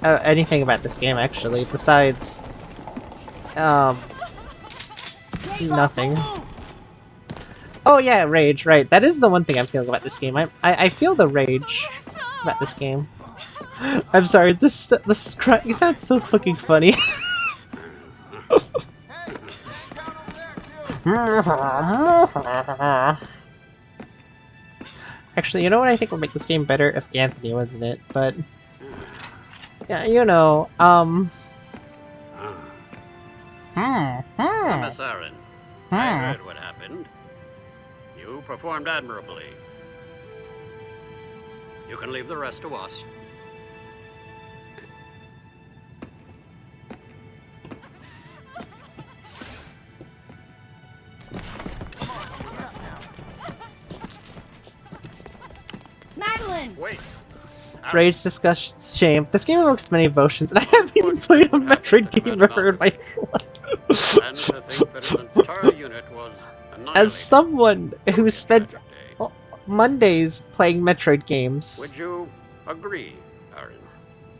anything about this game, actually, besides nothing. Oh yeah, rage, right. That is the one thing I'm feeling about this game. I feel the rage about this game. I'm sorry, this you sound so fucking funny. Actually, you know what I think would make this game better if Anthony was in it, but yeah, you know, Samus Aran, I heard what happened. You performed admirably. You can leave the rest to us. Madeline! Wait. Rage, disgust, shame. This game evokes many emotions, and I haven't even played a Metroid game ever in my life. And to think that his entire unit was annihilated. As someone who spent Mondays playing Metroid games, Would you agree, Aaron?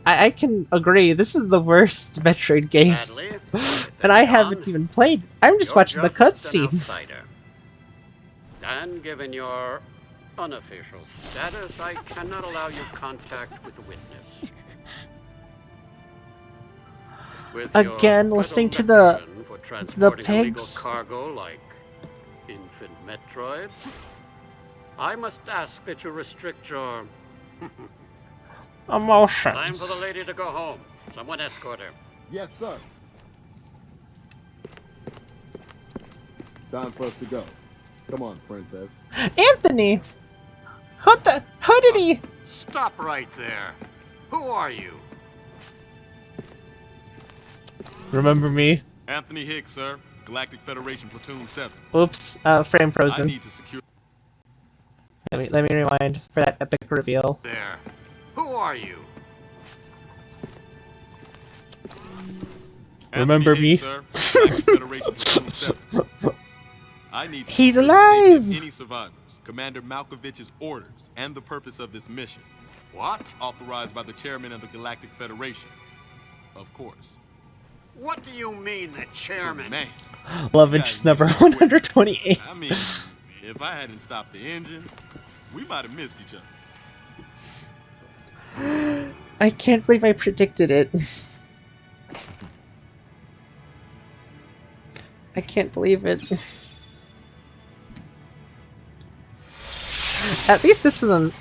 I can agree. This is the worst Metroid game, Sadly, and I haven't even played. I'm just watching the cutscenes. And given your unofficial status, I cannot allow you contact with the witness. With Again, your listening to the transporting pigs. illegal cargo like infant Metroids, I must ask that you restrict your Emotions. time for the lady to go home. Someone escort her. Yes, sir. Time for us to go. Come on, princess. Anthony! How did he? Stop right there. Who are you? Remember me? Anthony Hicks, sir. Galactic Federation Platoon 7. Oops, frame I frozen. need to secure... Let me rewind for that epic reveal. There. Who are you? Remember me? Sir. Galactic Federation Platoon 7. I need to He's secure the alive! safety of any survivors. Commander Malkovich's orders and the purpose of this mission. What? Authorized by the chairman of the Galactic Federation. Of course. What do you mean, the chairman? Man. Love interest number 128. I mean, if I hadn't stopped the engines, we might have missed each other. I can't believe I predicted it. I can't believe it. At least this one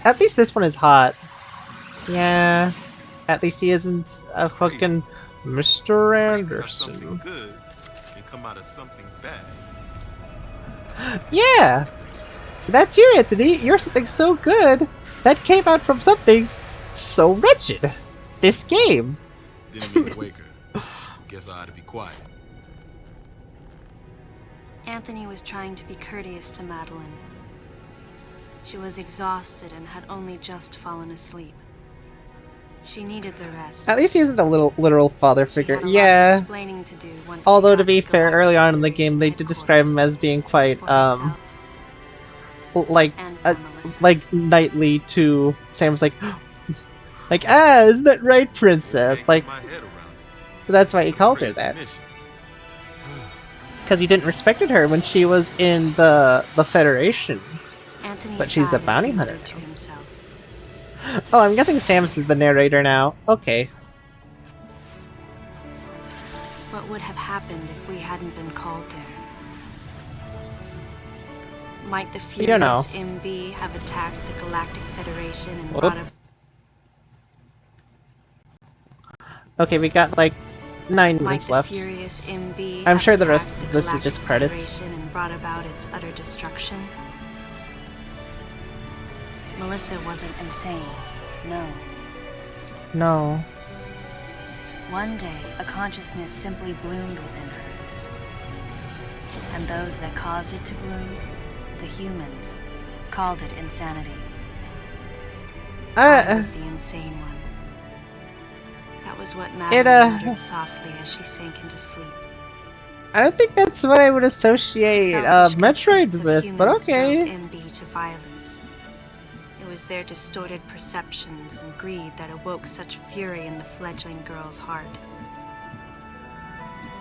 is hot. Yeah. At least he isn't a fucking Mr. Anderson. Something good can come out of something bad. Yeah. That's you, Anthony. You're something so good that came out from something so wretched. This game. Didn't mean to wake her. Guess I ought to be quiet. Anthony was trying to be courteous to Madeline. She was exhausted and had only just fallen asleep. She needed the rest. At least he isn't a literal father figure. She had a lot of Yeah. explaining to do once Although she to got be to fair, Galactic early on in the Federation game they did describe him headquarters. as being quite herself. like knightly to Sam's like isn't that right, princess? Like that's why he calls her that. Because he didn't respected her when she was in the Federation. Anthony But she's a sighed as bounty he hunter muttered to himself. Oh, I'm guessing Samus is the narrator now. Okay. What would have happened if we hadn't been called there? Might the You don't know. furious MB have attacked the Galactic Federation and Whoop. brought up... Okay, we got like 9 Might minutes the left. furious MB I'm have sure the attacked rest the of this is Galactic just credits. Federation and brought about its utter destruction? Melissa wasn't insane. No. No. One day, a consciousness simply bloomed within her. And those that caused it to bloom, the humans, called it insanity. I was the insane one. That was what Madeline muttered softly as she sank into sleep. I don't think that's what I would associate Selfish Metroid conceits of with, but humans okay. drove MB to violence. It was their distorted perceptions and greed that awoke such fury in the fledgling girl's heart.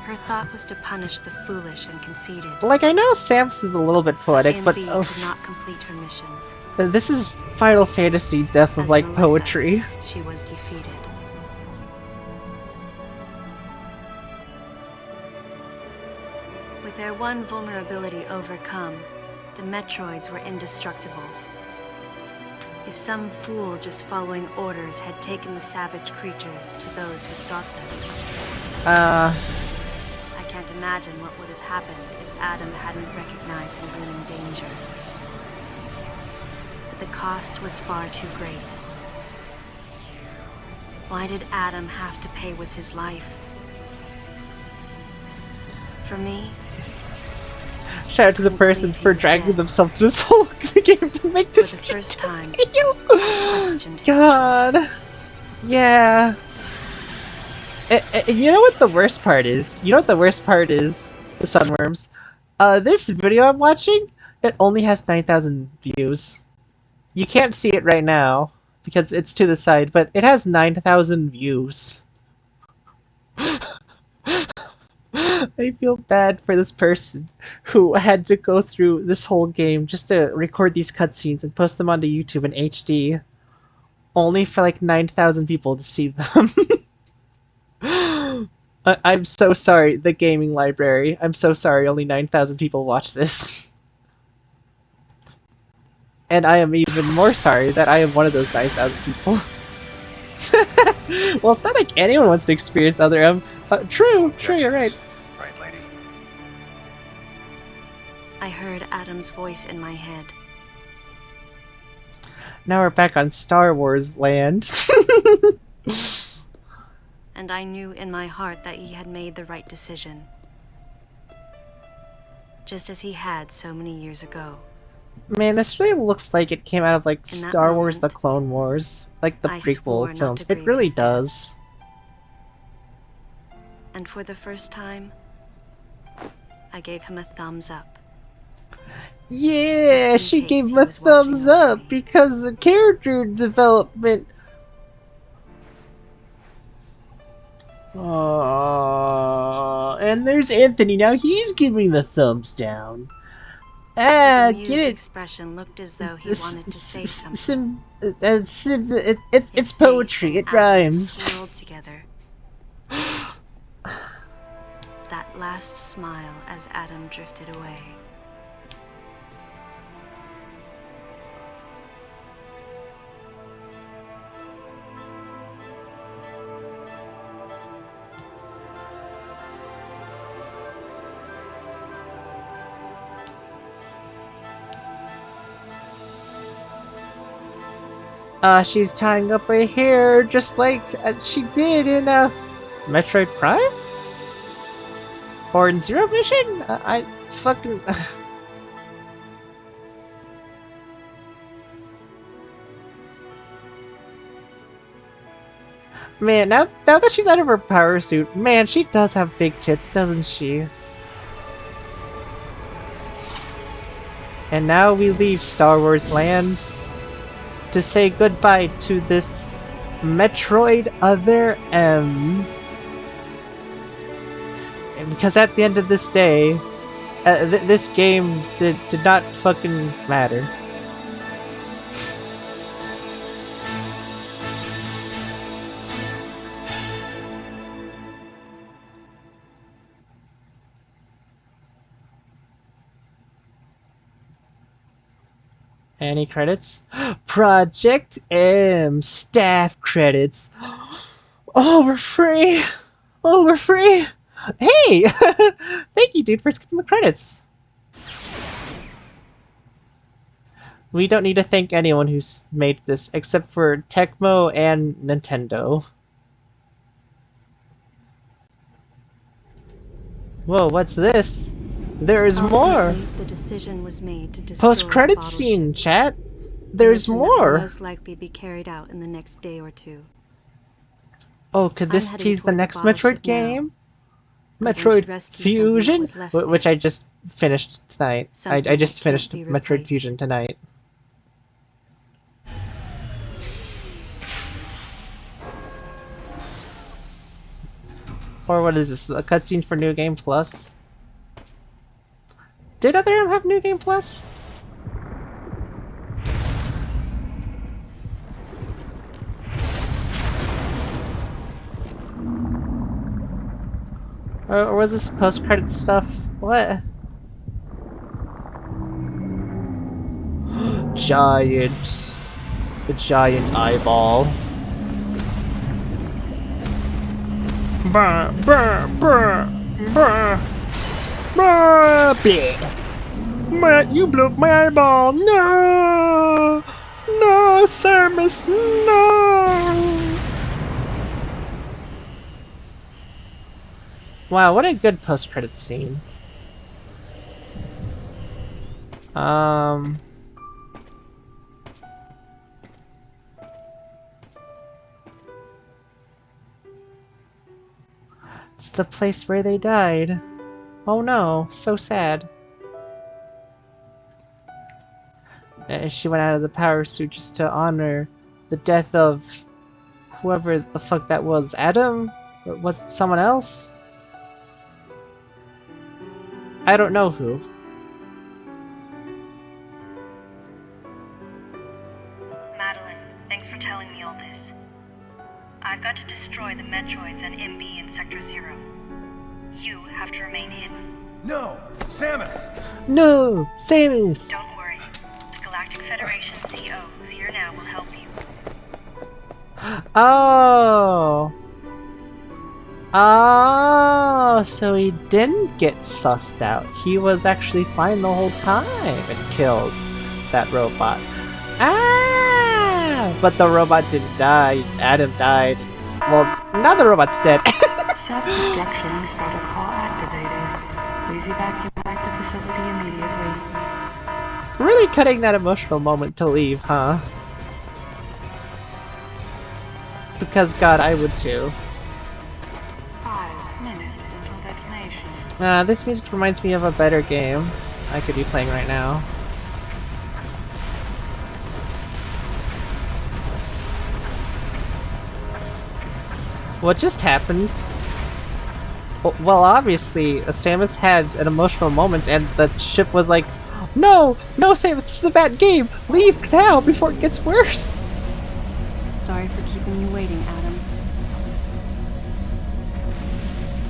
Her thought was to punish the foolish and conceited. Like, I know Samus is a little bit poetic, but MB could not complete her mission. this is Final Fantasy death of, As like, Melissa, poetry. She was defeated. With their one vulnerability overcome, the Metroids were indestructible. If some fool just following orders had taken the savage creatures to those who sought them. I can't imagine what would have happened if Adam hadn't recognized the looming danger. The cost was far too great. Why did Adam have to pay with his life? For me, Shout out to the person for dragging themselves through this whole game to make this for the first time, video. I questioned his God. choice. Yeah. And you know what the worst part is? You know what the worst part is? The sunworms. This video I'm watching, it only has 9,000 views. You can't see it right now because it's to the side, but it has 9,000 views. I feel bad for this person who had to go through this whole game just to record these cutscenes and post them onto YouTube in HD, only for like 9,000 people to see them. I'm so sorry, the gaming library. I'm so sorry, only 9,000 people watch this. And I am even more sorry that I am one of those 9,000 people. Well, it's not like anyone wants to experience other true, you're right. Right, lady? I heard Adam's voice in my head. Now we're back on Star Wars land. And I knew in my heart that he had made the right decision. Just as he had so many years ago. Man, this really looks like it came out of like In that Star Wars moment, The Clone Wars. Like the I swore prequel not films. to It grieve really his death. does. And for the first time, I gave him a thumbs up. Yeah, she gave him a thumbs up because of character development. And there's Anthony now. He's giving the thumbs down. His Get amused it? expression looked as though he wanted to say something. It's poetry. It rhymes. Swirled together. That last smile as Adam drifted away. She's tying up her hair just like she did in Metroid Prime? Or in Zero Mission? I fucking... Man, now that she's out of her power suit, man, she does have big tits, doesn't she? And now we leave Star Wars land to say goodbye to this Metroid Other M. And because at the end of this day, this game did not fucking matter. Any credits? Project M staff credits. Oh, we're free. Oh, we're free. Hey, thank you, dude, for skipping the credits. We don't need to thank anyone who's made this except for Tecmo and Nintendo. Whoa, what's this? There's more. The decision was made to destroy Post-credits scene, chat. There's more. Will most likely be carried out in the next day or two. Oh, could this tease the next Metroid game? Metroid Fusion, which I just finished tonight. I just finished Metroid Fusion tonight. Or what is this? A cutscene for New Game Plus? Did Other M have New Game Plus? Or was this post-credit stuff? What? Giant. The giant eyeball. Brr, brr, brr, brr. Brr, bleh. Matt, you blew up my eyeball. No! No, Samus, no! Wow, what a good post-credits scene. It's the place where they died. Oh no, so sad. She went out of the power suit just to honor the death of whoever the fuck that was. Adam? Or was it someone else? I don't know who. Madeline, thanks for telling me all this. I've got to destroy the Metroids and MB in Sector 0. You have to remain hidden. No! Samus! No! Samus! Don't worry. The Galactic Federation CO who's here now will help you. Oh! Oh, so he didn't get sussed out. He was actually fine the whole time and killed that robot. Ah! But the robot didn't die. Adam died. Well, now the robot's dead. Self-destruction protocol activated. Please evacuate the facility immediately. Really cutting that emotional moment to leave, huh? Because God, I would too. 5 minutes until detonation. This music reminds me of a better game I could be playing right now. What just happened? Well, obviously, Samus had an emotional moment and the ship was like, no! No, Samus, this is a bad game! Leave now before it gets worse! Sorry for keeping you waiting, Adam.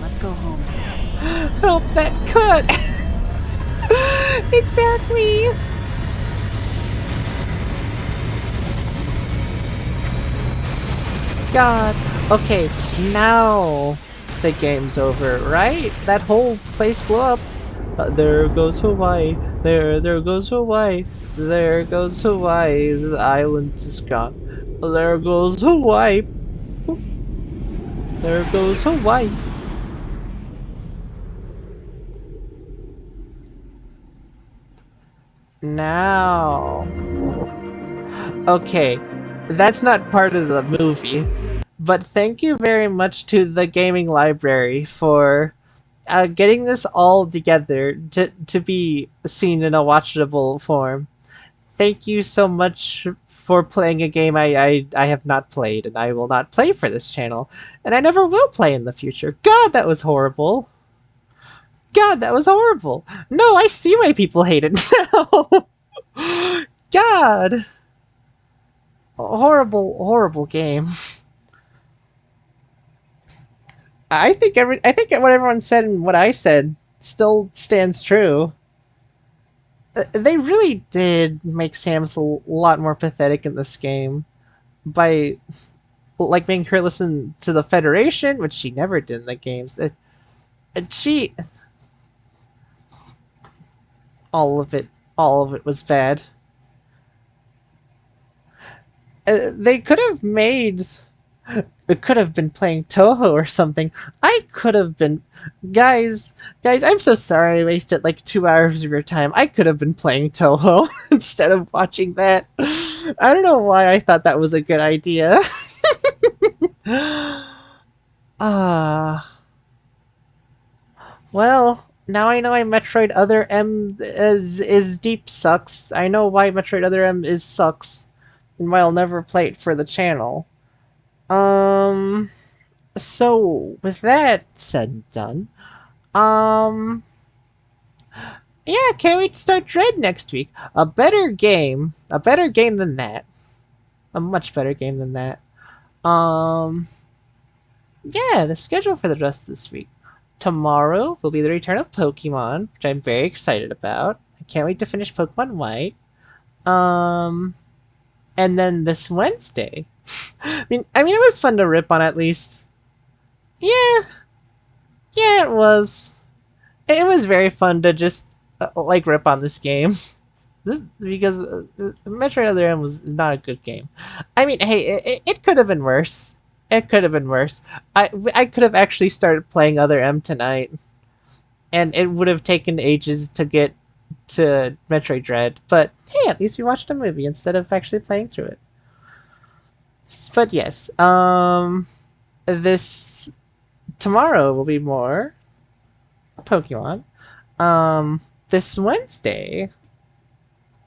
Let's go home. Help that cut! Exactly! God. Okay, now the game's over, right? That whole place blew up. There goes Hawaii. There goes Hawaii. There goes Hawaii. The island is gone. There goes Hawaii. There goes Hawaii. Now. Okay, that's not part of the movie, but thank you very much to the gaming library for getting this all together to be seen in a watchable form. Thank you so much for playing a game I have not played and I will not play for this channel, and I never will play in the future. God, that was horrible. God, that was horrible. No, I see why people hate it now. God. Horrible, horrible game. I think what everyone said and what I said still stands true. They really did make Samus a lot more pathetic in this game by like making her listen to the Federation, which she never did in the games. She all of it was bad. They could have made... It could have been playing Toho or something. I could have been... Guys, I'm so sorry I wasted like 2 hours of your time. I could have been playing Toho instead of watching that. I don't know why I thought that was a good idea. Well, now I know why Metroid Other M is deep sucks. I know why Metroid Other M is sucks. And why I'll never play it for the channel. So, with that said and done, yeah, can't wait to start Dread next week. A better game than that. A much better game than that. Yeah, the schedule for the rest of this week. Tomorrow will be the return of Pokemon, which I'm very excited about. I can't wait to finish Pokemon White. And then this Wednesday, I mean, it was fun to rip on at least. Yeah, it was. It was very fun to just like rip on this game, because Metroid Other M was not a good game. I mean, hey, it could have been worse. It could have been worse. I could have actually started playing Other M tonight, and it would have taken ages to get to Metroid Dread. But hey, at least we watched a movie instead of actually playing through it. But yes, this tomorrow will be more Pokemon. This Wednesday.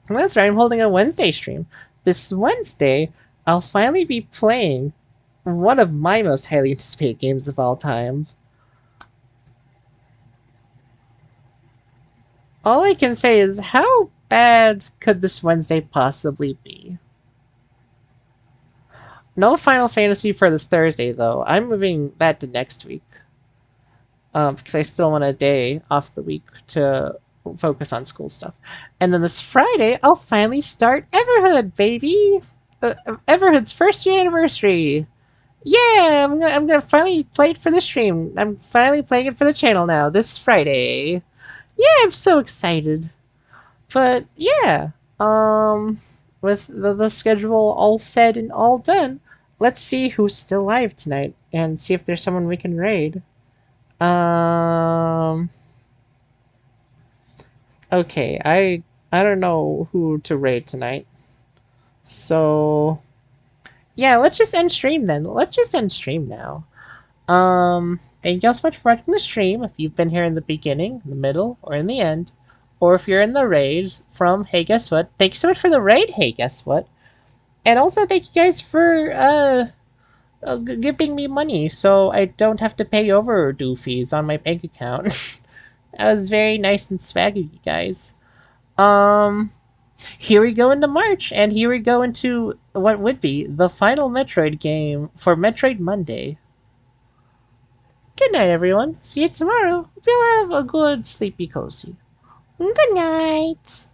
That's right, I'm holding a Wednesday stream. This Wednesday, I'll finally be playing one of my most highly anticipated games of all time. All I can say is, how bad could this Wednesday possibly be? No Final Fantasy for this Thursday, though. I'm moving that to next week. Because I still want a day off the week to focus on school stuff. And then this Friday, I'll finally start Everhood, baby! Everhood's first year anniversary! Yeah, I'm gonna finally play it for the stream. I'm finally playing it for the channel now, this Friday. Yeah, I'm so excited. But yeah, with the schedule all said and all done, let's see who's still alive tonight and see if there's someone we can raid. Okay, I don't know who to raid tonight. So yeah, let's just end stream then. Let's just end stream now. Thank you all so much for watching the stream. If you've been here in the beginning, the middle, or in the end, or if you're in the raid from Hey Guess What, thank you so much for the raid, Hey Guess What. And also thank you guys for giving me money so I don't have to pay overdue fees on my bank account. That was very nice and swaggy, you guys. Here we go into March, and here we go into what would be the final Metroid game for Metroid Monday. Good night, everyone. See you tomorrow. Hope you'll have a good sleepy cozy. Good night.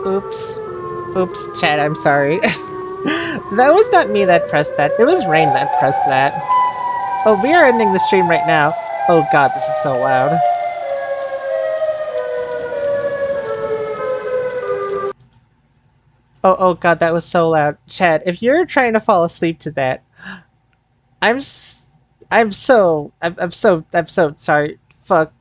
Oops. Oops, chat, I'm sorry. That was not me that pressed that. It was Rain that pressed that. Oh, we are ending the stream right now. Oh god, this is so loud. Oh god, that was so loud. Chat, if you're trying to fall asleep to that, I'm so sorry. Fuck.